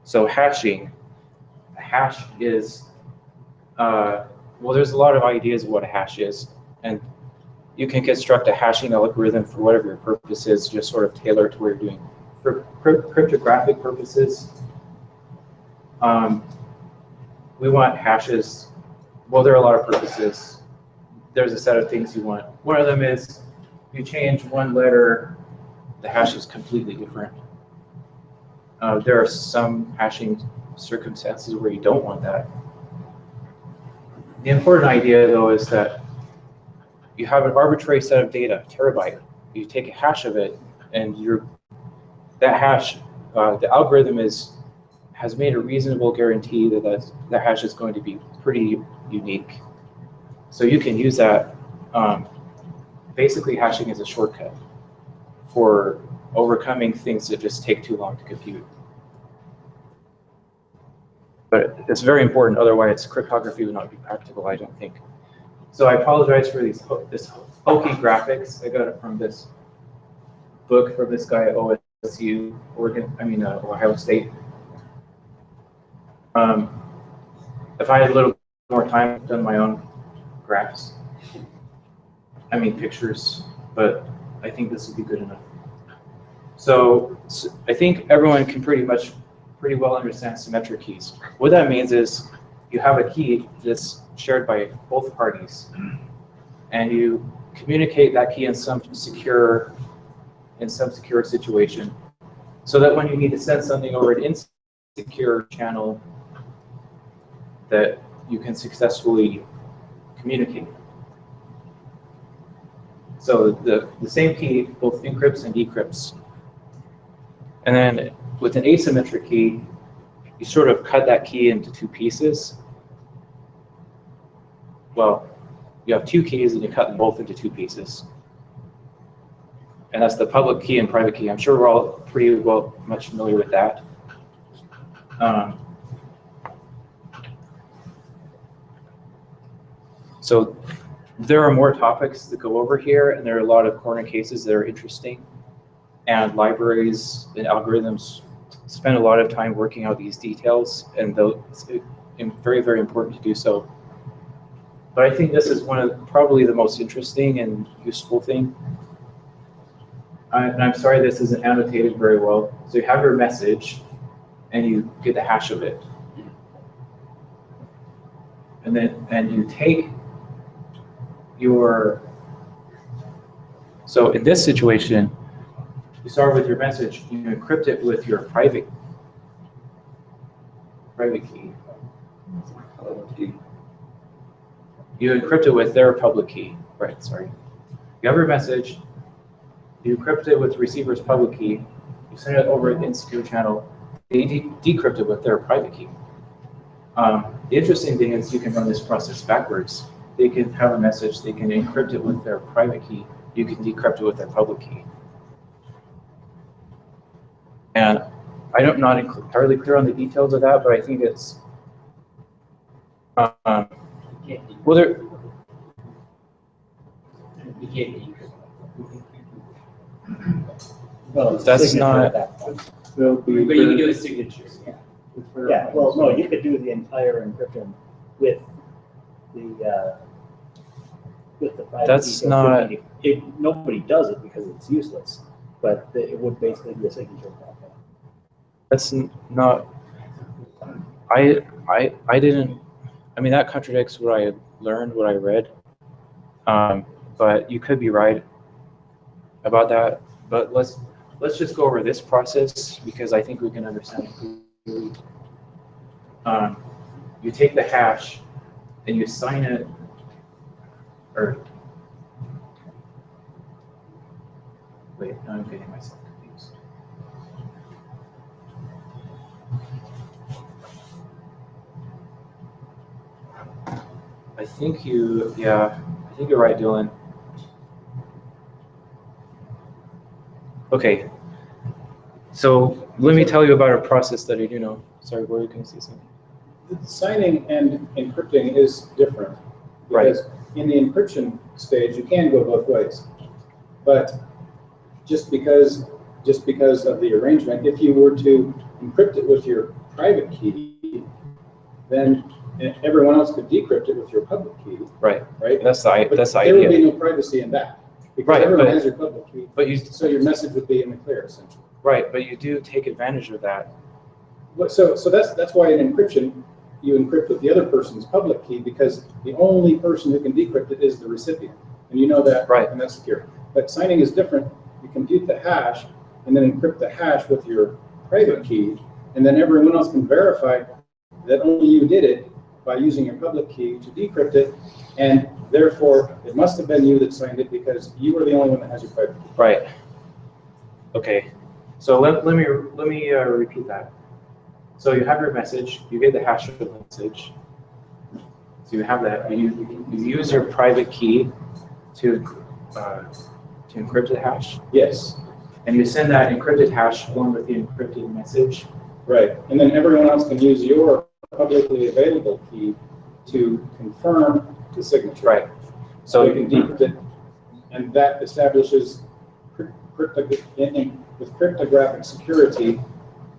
So hashing. A hash is, well, there's a lot of ideas of what a hash is, and you can construct a hashing algorithm for whatever your purpose is, just sort of tailor to what you're doing. For cryptographic purposes, we want hashes. Well, there are a lot of purposes. There's a set of things you want. One of them is you change one letter, the hash is completely different. There are some hashing circumstances where you don't want that. The important idea, though, is that you have an arbitrary set of data, terabyte. You take a hash of it, and that hash, the algorithm has made a reasonable guarantee that that hash is going to be pretty unique. So you can use that. Basically, hashing is a shortcut for overcoming things that just take too long to compute. But it's very important, otherwise cryptography would not be practical, I don't think. So I apologize for this hokey graphics. I got it from this book from this guy at OSU, Ohio State. If I had a little more time, I've done my own graphs. I mean pictures, but I think this would be good enough. So I think everyone can pretty well understand symmetric keys. What that means is you have a key that's shared by both parties, and you communicate that key in some secure situation, so that when you need to send something over an insecure channel, that you can successfully communicate. So the same key both encrypts and decrypts. And then with an asymmetric key, you sort of cut that key into two pieces. Well, you have two keys and you cut them both into two pieces. And that's the public key and private key. I'm sure we're all pretty much familiar with that. So there are more topics that go over here, and there are a lot of corner cases that are interesting. And libraries and algorithms spend a lot of time working out these details, and it's very, very important to do so. But I think this is probably the most interesting and useful thing. And I'm sorry this isn't annotated very well. So you have your message, and you get the hash of it. And you take so in this situation, you start with your message, you encrypt it with your private key. You encrypt it with their public key. Right, sorry. You have your message, you encrypt it with the receiver's public key, you send it over an insecure channel, they decrypt it with their private key. The interesting thing is you can run this process backwards. They can have a message, they can encrypt it with their private key, you can decrypt it with their public key. And I'm not entirely clear on the details of that, but I think it's, that's not. But you can do a signature. Yeah, well, no, you could do the entire encryption with the private That's key. not. Nobody does it because it's useless, but it would basically be a signature problem. That's not. I didn't. I mean, that contradicts what I learned, what I read. But you could be right. about that, but let's just go over this process because I think we can understand it clearly. You take the hash and you assign it, or wait, now I'm getting myself confused. I think you're right, Dylan. Okay, so let me tell you about a process that I do know. Sorry, were you going to say something? The signing and encrypting is different. Because in the encryption stage, you can go both ways. But just because of the arrangement, if you were to encrypt it with your private key, then everyone else could decrypt it with your public key. Right. Right. That's the idea. There would be no privacy in that. Because everyone has your public key. So your message would be in the clear, essentially. Right, but you do take advantage of that. So that's why in encryption, you encrypt with the other person's public key, because the only person who can decrypt it is the recipient. And you know that, right? And that's secure. But signing is different. You compute the hash and then encrypt the hash with your private key, and then everyone else can verify that only you did it by using your public key to decrypt it, and therefore it must have been you that signed it because you were the only one that has your private key. Right. Okay. So let me repeat that. So you have your message, you get the hash of the message. So you have that, and you use your private key to encrypt the hash. Yes. And you send that encrypted hash along with the encrypted message. Right. And then everyone else can use your publicly available key to confirm the signature. Right. So you can decrypt it, and that establishes with cryptographic security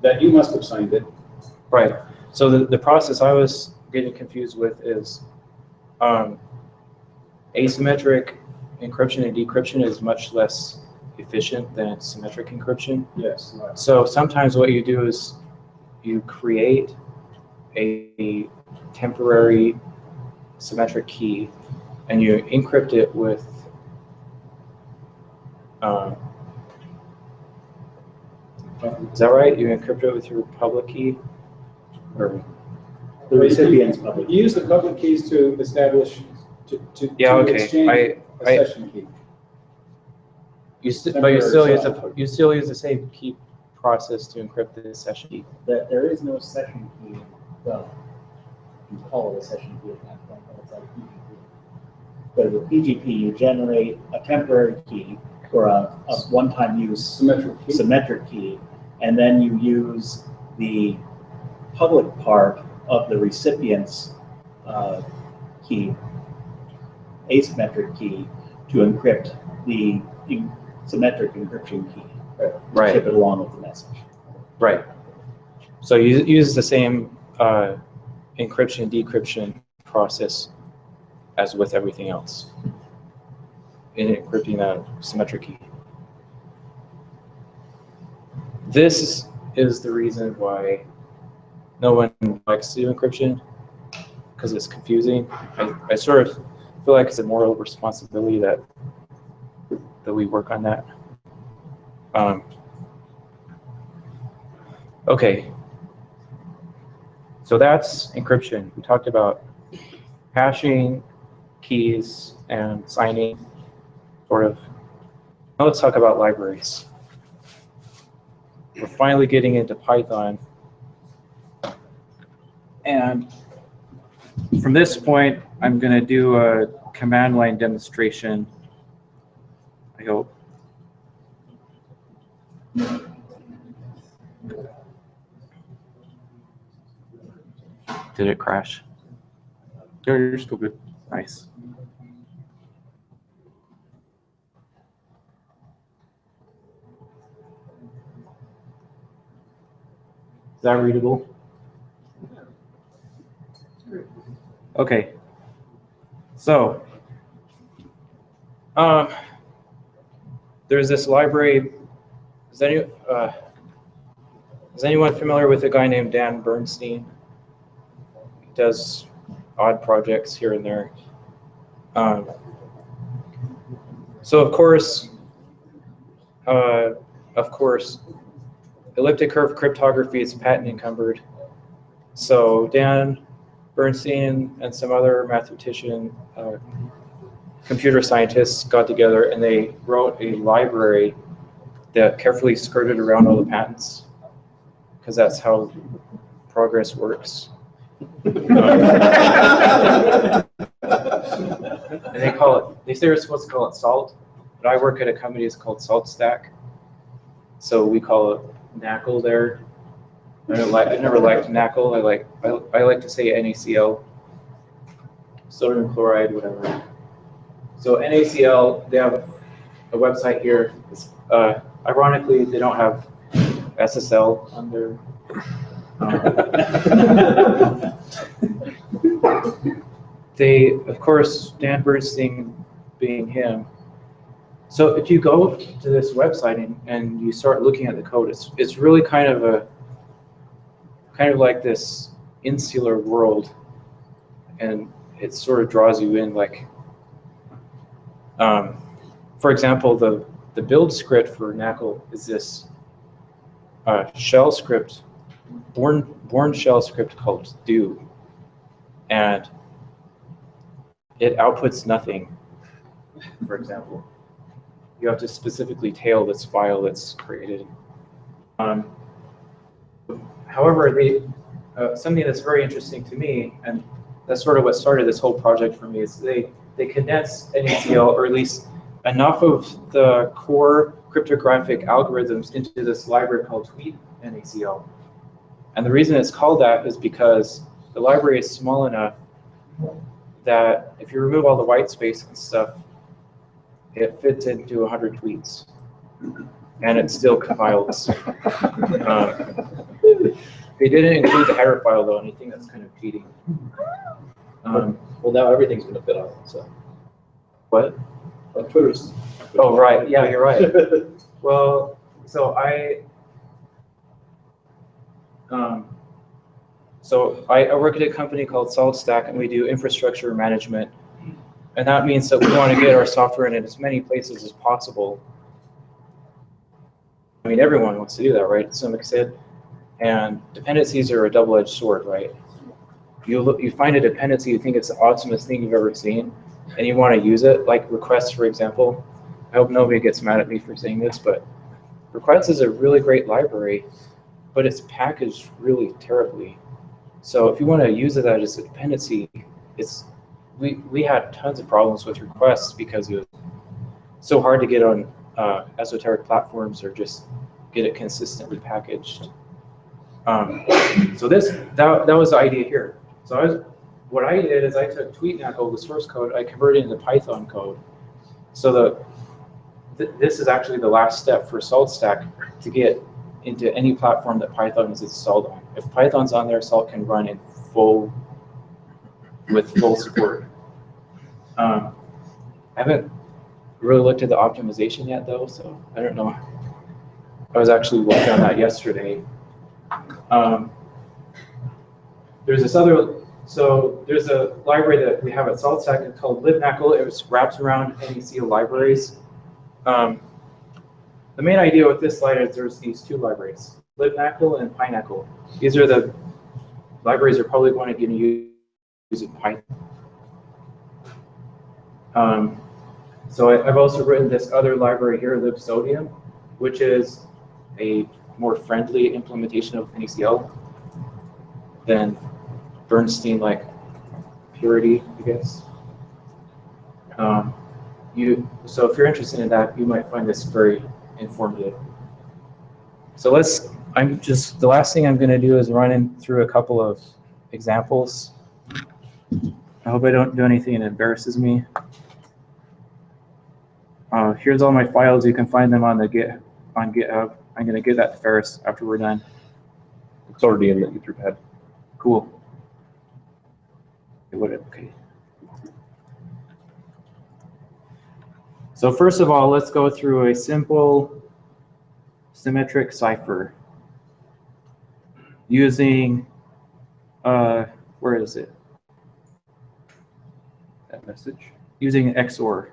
that you must have signed it. Right. So the process I was getting confused with is asymmetric encryption and decryption is much less efficient than symmetric encryption. Yes. So sometimes what you do is you create a temporary symmetric key and you encrypt it with is that right? You encrypt it with your public key? Or the recipient's public. You use the public keys to establish to exchange a session key. But you still use the same key process to encrypt the session key. There is no session key. Well, you call it a session key at that point, but it's like PGP. But with PGP, you generate a temporary key or a one-time use symmetric key, and then you use the public part of the recipient's key, asymmetric key, to encrypt the symmetric encryption key. Right. Ship it along with the message. Right. So you use the same encryption decryption process as with everything else in encrypting that symmetric key. This is the reason why no one likes to do encryption, because it's confusing. I sort of feel like it's a moral responsibility that we work on that. Okay, so that's encryption. We talked about hashing, keys, and signing, sort of. Now let's talk about libraries. We're finally getting into Python. And from this point, I'm going to do a command line demonstration, I hope. Did it crash? You're still good. Nice. Is that readable? Okay. So, there's this library. Is anyone familiar with a guy named Dan Bernstein? He does odd projects here and there. So of course, of course, elliptic curve cryptography is patent encumbered. So Dan Bernstein and some other mathematician, computer scientists got together and they wrote a library that carefully skirted around all the patents, because that's how progress works. And they say we're supposed to call it SALT, but I work at a company that's called SaltStack, so we call it NaCl there. I never liked NaCl. I like to say NaCl, sodium chloride, whatever. So NaCl, they have a website here. Ironically, they don't have SSL on their. They, of course, Dan Bernstein being him. So if you go to this website and you start looking at the code, it's really kind of like this insular world, and it sort of draws you in. Like, for example, the build script for NaCl is this shell script, born shell script called do, and it outputs nothing. For example, you have to specifically tail this file that's created. However, something that's very interesting to me, and that's sort of what started this whole project for me, is they condense NaCl, or at least enough of the core cryptographic algorithms, into this library called tweet NaCl. And the reason it's called that is because the library is small enough that if you remove all the white space and stuff, it fits into 100 tweets, and it still compiles. They didn't include the header file though, and I think that's kind of cheating. Well, now everything's going to fit on it. So what? Twitter's. Oh right, yeah, you're right. Well, so I work at a company called SaltStack, and we do infrastructure management. And that means that we want to get our software in as many places as possible. I mean, everyone wants to do that, right, to some extent. And dependencies are a double-edged sword, right? You find a dependency, you think it's the awesomest thing you've ever seen, and you want to use it, like requests, for example. I hope nobody gets mad at me for saying this, but requests is a really great library, but it's packaged really terribly. So if you want to use it as a dependency, we had tons of problems with requests because it was so hard to get on esoteric platforms or just get it consistently packaged. So that was the idea here. So what I did is I took tweet.NaCl, the source code, I converted it into Python code. So this is actually the last step for SaltStack to get into any platform that Python is installed on. If Python's on there, Salt can run with full support. I haven't really looked at the optimization yet though, so I don't know. I was actually working on that yesterday. There's a library that we have at SaltStack called libnacl. It wraps around NaCl libraries. The main idea with this slide is there's these two libraries, libnacl and PyNaCl. These are the libraries you're probably going to use in Python. So I've also written this other library here, libsodium, which is a more friendly implementation of NaCl than Bernstein-like purity, I guess. So if you're interested in that, you might find this very informative. So the last thing I'm going to do is run through a couple of examples. I hope I don't do anything that embarrasses me. Here's all my files. You can find them on GitHub. I'm going to give that to Ferris after we're done. It's already in the Etherpad. Cool. Okay. So first of all, let's go through a simple symmetric cipher using, where is it? That message. Using XOR.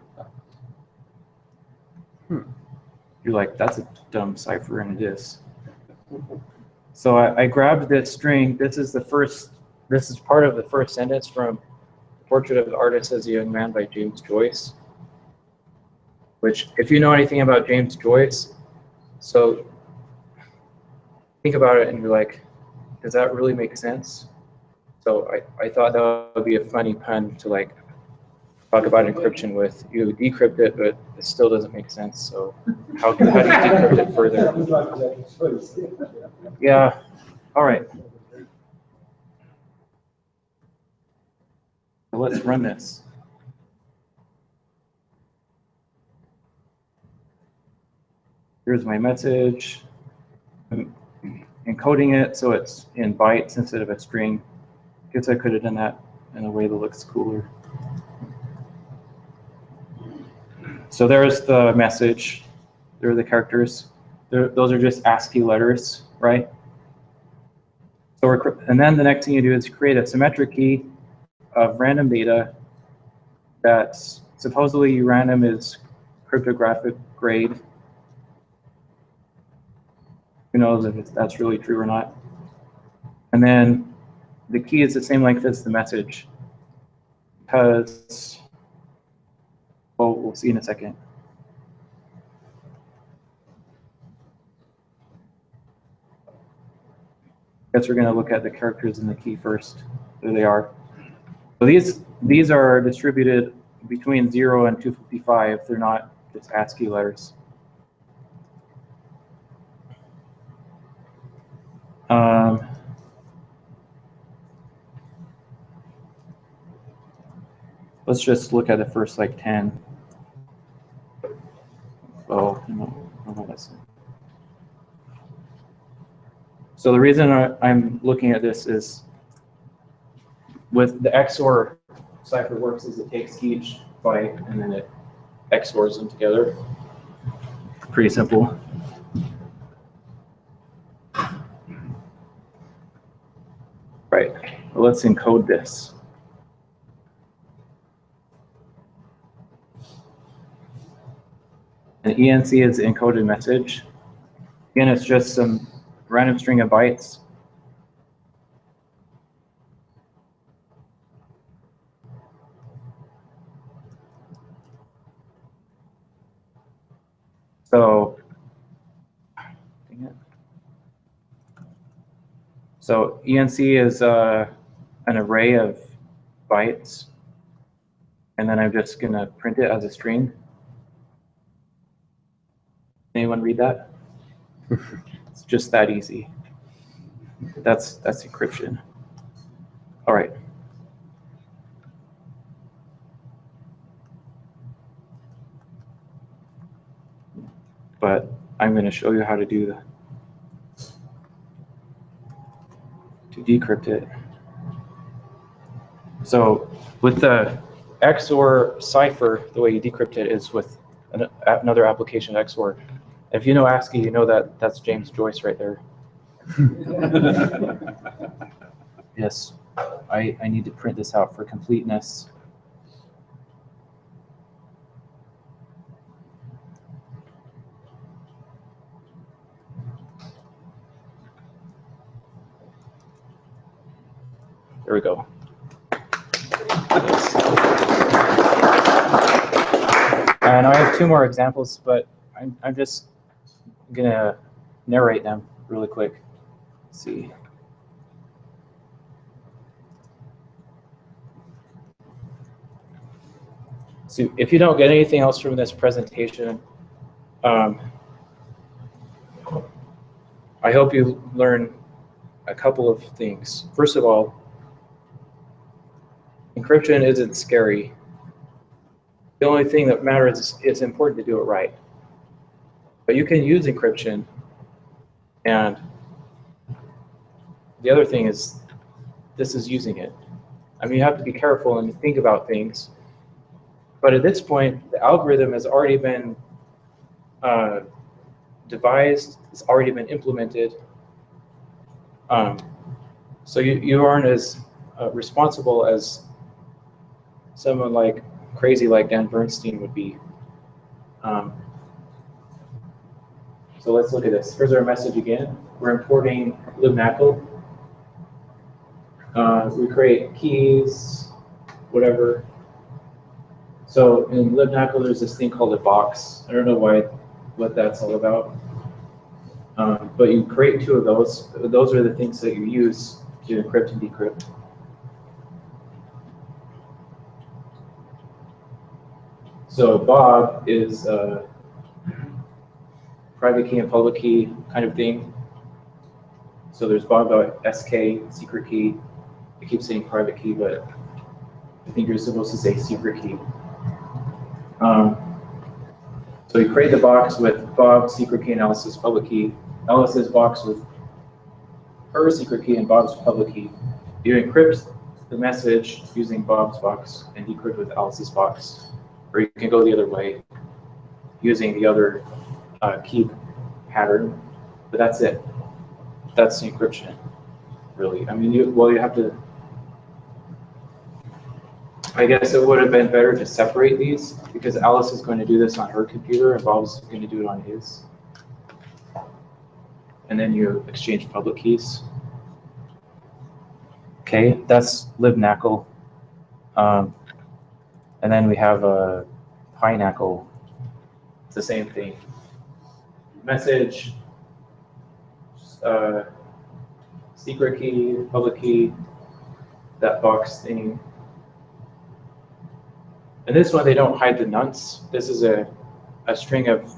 You're like, that's a dumb cipher, and it is. So I grabbed this string. This is part of the first sentence from Portrait of the Artist as a Young Man by James Joyce. Which, if you know anything about James Joyce, so think about it and you're like, does that really make sense? So I thought that would be a funny pun to like talk about encryption with. You decrypt it, but it still doesn't make sense. So how do you decrypt it further? Yeah. All right. So let's run this. Here's my message. I'm encoding it so it's in bytes instead of a string. Guess I could have done that in a way that looks cooler. So there's the message. There are the characters. Those are just ASCII letters, right? So and then the next thing you do is create a symmetric key of random data that's supposedly random is cryptographic grade. Who knows if that's really true or not. And then the key is the same length as the message. Because, well, we'll see in a second. Guess we're going to look at the characters in the key first. There they are. So these are distributed between 0 and 255. They're not just ASCII letters. Let's just look at the first like 10. Oh, no, that's it. So the reason I'm looking at this is with the XOR cipher works is it takes each byte and then it XORs them together. Pretty simple. Right, well, let's encode this. An ENC is the encoded message. Again, it's just some random string of bytes. So ENC is an array of bytes, and then I'm just going to print it as a string. Anyone read that? It's just that easy. That's encryption. All right. But I'm going to show you how to do that. To decrypt it. So with the XOR cipher, the way you decrypt it is with another application, XOR. If you know ASCII, you know that that's James Joyce right there. Yes, I need to print this out for completeness. There we go. And I have two more examples, but I'm just going to narrate them really quick. Let's see. So if you don't get anything else from this presentation, I hope you learn a couple of things. First of all, encryption isn't scary. The only thing that matters is it's important to do it right. But you can use encryption, and the other thing is this is using it. I mean, you have to be careful and think about things. But at this point, the algorithm has already been devised, it's already been implemented. So you aren't as responsible as someone crazy like Dan Bernstein would be. So let's look at this. Here's our message again. We're importing libnacl. We create keys, whatever. So in libnacl, there's this thing called a box. I don't know what that's all about. But you create two of those. Those are the things that you use to encrypt and decrypt. So Bob is private key and public key kind of thing. So there's Bob.sk, secret key. I keep saying private key, but I think you're supposed to say secret key. So you create the box with Bob's secret key and Alice's public key. Alice's box with her secret key and Bob's public key. You encrypt the message using Bob's box and decrypt with Alice's box. Or you can go the other way using the other key pattern. But that's it. That's the encryption, really. I mean, you have to. I guess it would have been better to separate these because Alice is going to do this on her computer and Bob's going to do it on his. And then you exchange public keys. Okay, that's libnacl. And then we have a PyNaCl. It's the same thing. Message, secret key, public key, that box thing. And this one, they don't hide the nonce. This is a string of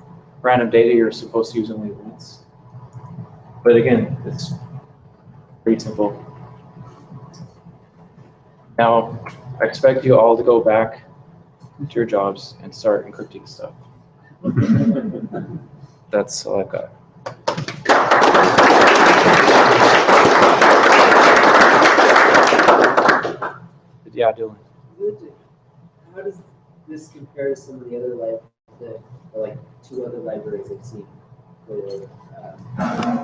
random data you're supposed to use only once. But again, it's pretty simple. Now, I expect you all to go back to your jobs and start encrypting stuff. That's all I've got. Yeah, Dylan. How does this compare to some of the other like two other libraries I've seen? The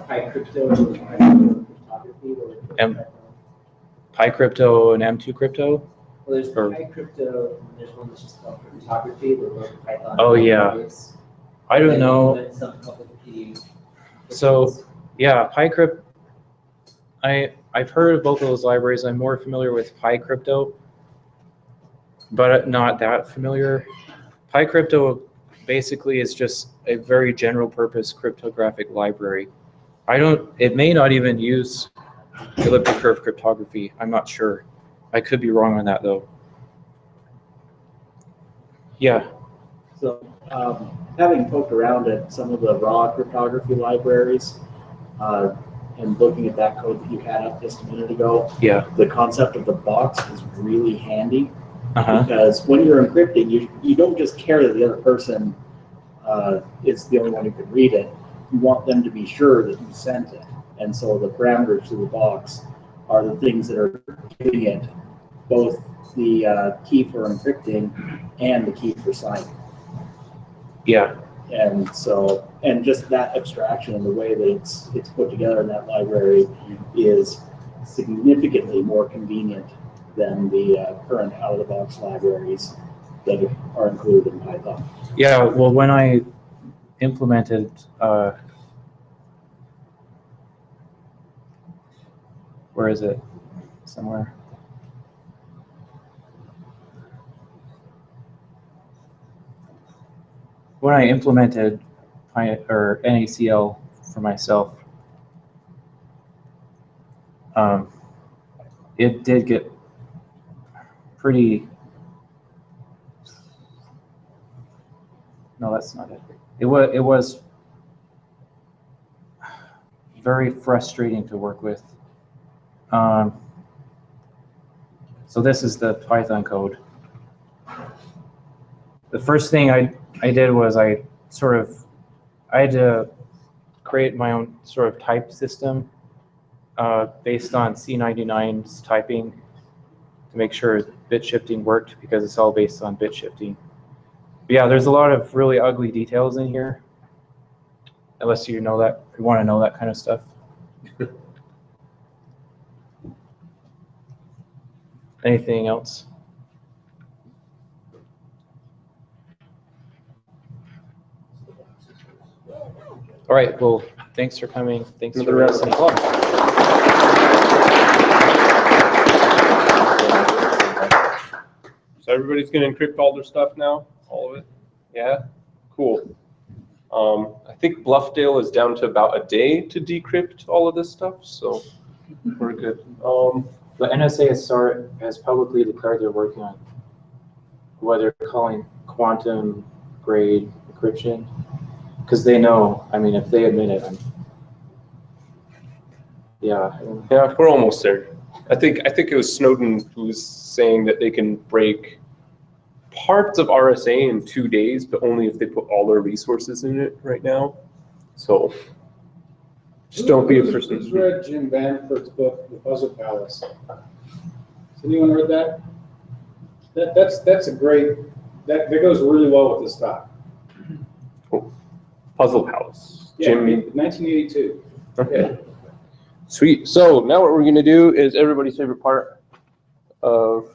PyCrypto and Cryptography. PyCrypto and M2 Crypto? Well, there's PyCrypto, and there's one that's just called Cryptography. They're both Python. Oh, yeah. libraries. I don't know. So, yeah, PyCrypto. I've heard of both of those libraries. I'm more familiar with PyCrypto, but not that familiar. PyCrypto basically is just a very general purpose cryptographic library. It may not even use elliptic curve cryptography. I'm not sure. I could be wrong on that though. Yeah. So having poked around at some of the raw cryptography libraries and looking at that code that you had up just a minute ago, yeah, the concept of the box is really handy. Because when you're encrypting, you don't just care that the other person is the only one who can read it. You want them to be sure that you sent it. And so the parameters to the box are the things that are giving it both the key for encrypting and the key for signing. Yeah. And so, and just that abstraction and the way that it's put together in that library is significantly more convenient than the current out-of-the-box libraries that are included in Python. Yeah, well, when I implemented where is it? Somewhere. When I implemented NaCl for myself, it did get pretty. No, that's not it. It was very frustrating to work with. So this is the Python code. The first thing I did was I had to create my own sort of type system based on C99's typing to make sure bit shifting worked because it's all based on bit shifting. But yeah, there's a lot of really ugly details in here, unless you know that, if you want to know that kind of stuff. Anything else? All right. Well, thanks for coming. Thanks Another for round of listening. applause. So everybody's going to encrypt all their stuff now? All of it? Yeah? Cool. I think Bluffdale is down to about a day to decrypt all of this stuff, so we're good. The NSA has publicly declared they're working on what they're calling quantum grade encryption, because they know, I mean, if they admit it, yeah, we're almost there. I think it was Snowden who was saying that they can break parts of RSA in 2 days, but only if they put all their resources in it right now. So just don't be a person. Who's read Jim Banford's book, The Puzzle Palace? Has anyone read that? That's a great, that goes really well with this talk. Cool. Puzzle Palace. Yeah, Jim. 1982. Okay. Sweet. So now what we're going to do is everybody's favorite part of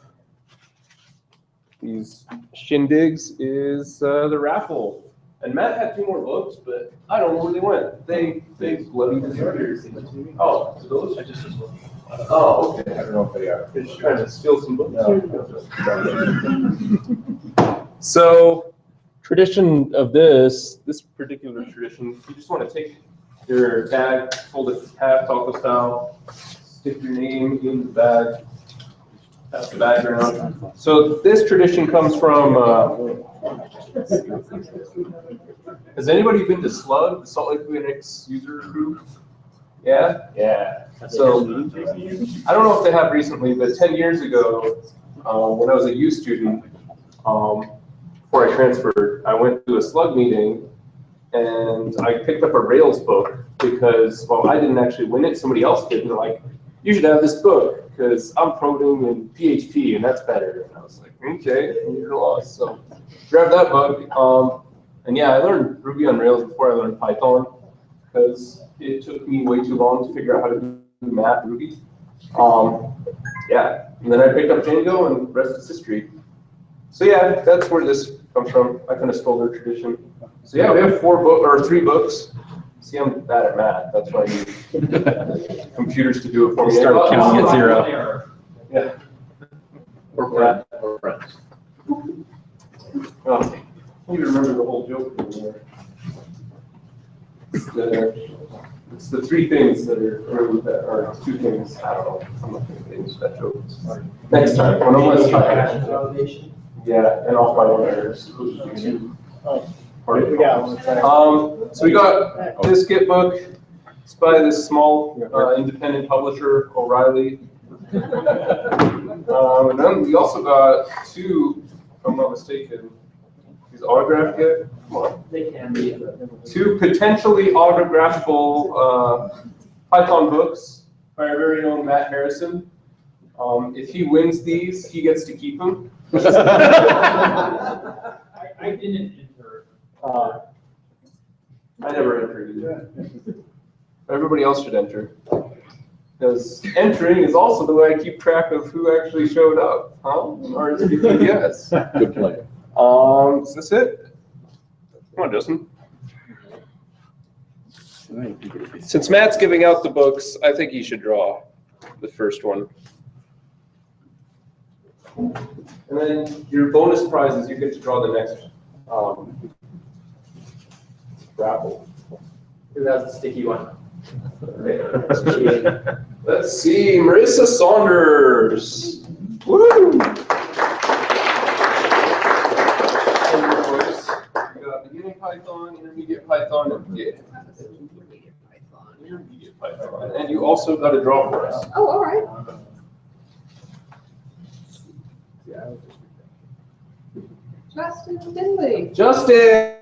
these shindigs is the raffle. And Matt had 2 more books, but I don't know where they went. They bloody disappeared. Oh, so those? Oh, okay. I don't know if they are. They're just trying to steal some books. No. So, tradition of this particular tradition, you just want to take your bag, fold it in half, taco style, stick your name in the bag, pass the bag around. So this tradition comes from, has anybody been to SLUG, the Salt Lake Linux user group? Yeah? Yeah. So, I don't know if they have recently, but 10 years ago, when I was a U student, before I transferred, I went to a SLUG meeting and I picked up a Rails book because, well, I didn't actually win it, somebody else did, and they're like, you should have this book because I'm coding in PHP and that's better. And I was like, okay, you're lost. So, grabbed that book, and yeah, I learned Ruby on Rails before I learned Python because it took me way too long to figure out how to do math Ruby. Yeah, and then I picked up Django and the rest is history. So yeah, that's where this comes from. I kind of stole their tradition. So yeah, we have 3 books. See, I'm bad at math. That's why I need computers to do it for me. Start counting at 0. Yeah. Or friends. Oh, I don't even remember the whole joke anymore. It's the 3 things that are, or 2 things. I don't know. I'm not going to get into that joke. Next time, when I'm less tired. Yeah, and off my own errors. We got one. So we got this Git book. It's by this small independent publisher, O'Reilly. And then we also got 2, if I'm not mistaken, these autographed Git. Come on. They can be. 2 potentially autographable Python books by our very own Matt Harrison. If he wins these, he gets to keep them. I didn't enter. I never entered either. Everybody else should enter. Because entering is also the way I keep track of who actually showed up. Huh? Or is it yes? Good plan. Is this it? Come on, Justin. Since Matt's giving out the books, I think he should draw the first one. And then your bonus prize is you get to draw the next Raffle. Who has the sticky one? Let's see, Marissa Saunders. Woo! We got beginning Python, intermediate Python, and Git. Intermediate Python. And you also got a draw for us. Oh, all right. Justin Findlay. Justin!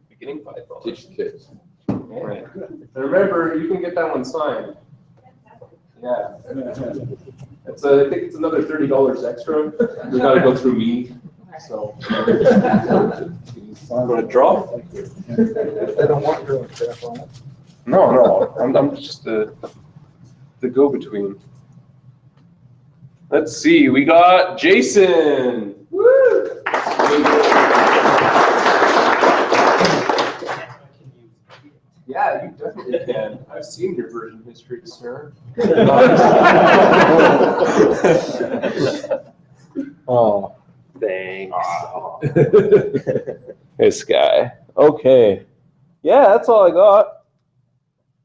Beginning Python. Teach the kids. Right. And remember, you can get that one signed. Yeah. It's I think it's another $30 extra. We got to go through me. So. Want to draw? They don't want your stuff on it. No. I'm just the go-between. Let's see. We got Jason. Woo! Yeah, you definitely can. I've seen your version history, sir. Oh, thanks. This guy. Okay. Yeah, that's all I got.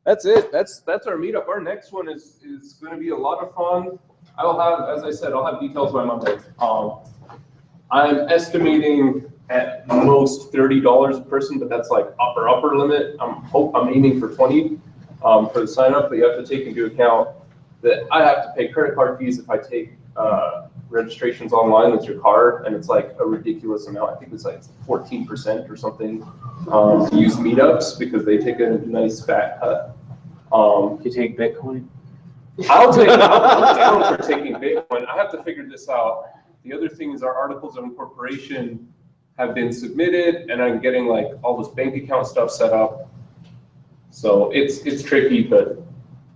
That's it. That's our meetup. Our next one is going to be a lot of fun. I'll have, as I said, I'll have details by Monday. I'm estimating at most $30 a person, but that's like upper limit. I'm aiming for 20 for the sign up, but you have to take into account that I have to pay credit card fees if I take registrations online with your card, and it's like a ridiculous amount. I think it's like 14% or something to use meetups because they take a nice fat cut. You take Bitcoin? I'm down for taking Bitcoin. I have to figure this out. The other thing is our articles of incorporation have been submitted, and I'm getting like all this bank account stuff set up. So it's tricky, but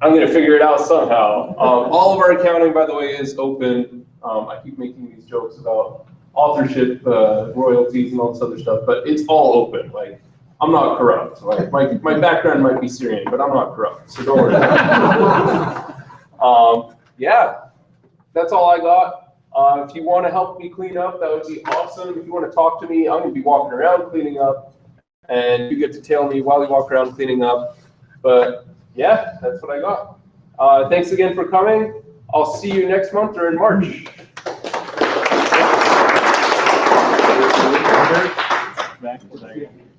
I'm gonna figure it out somehow. All of our accounting, by the way, is open. I keep making these jokes about authorship, royalties, and all this other stuff, but it's all open. Like, I'm not corrupt. Like my background might be Syrian, but I'm not corrupt, so don't worry. Yeah, that's all I got. If you want to help me clean up, that would be awesome. If you want to talk to me, I'm going to be walking around cleaning up, and you get to tail me while we walk around cleaning up. But yeah, that's what I got. Thanks again for coming. I'll see you next month or in March. Back to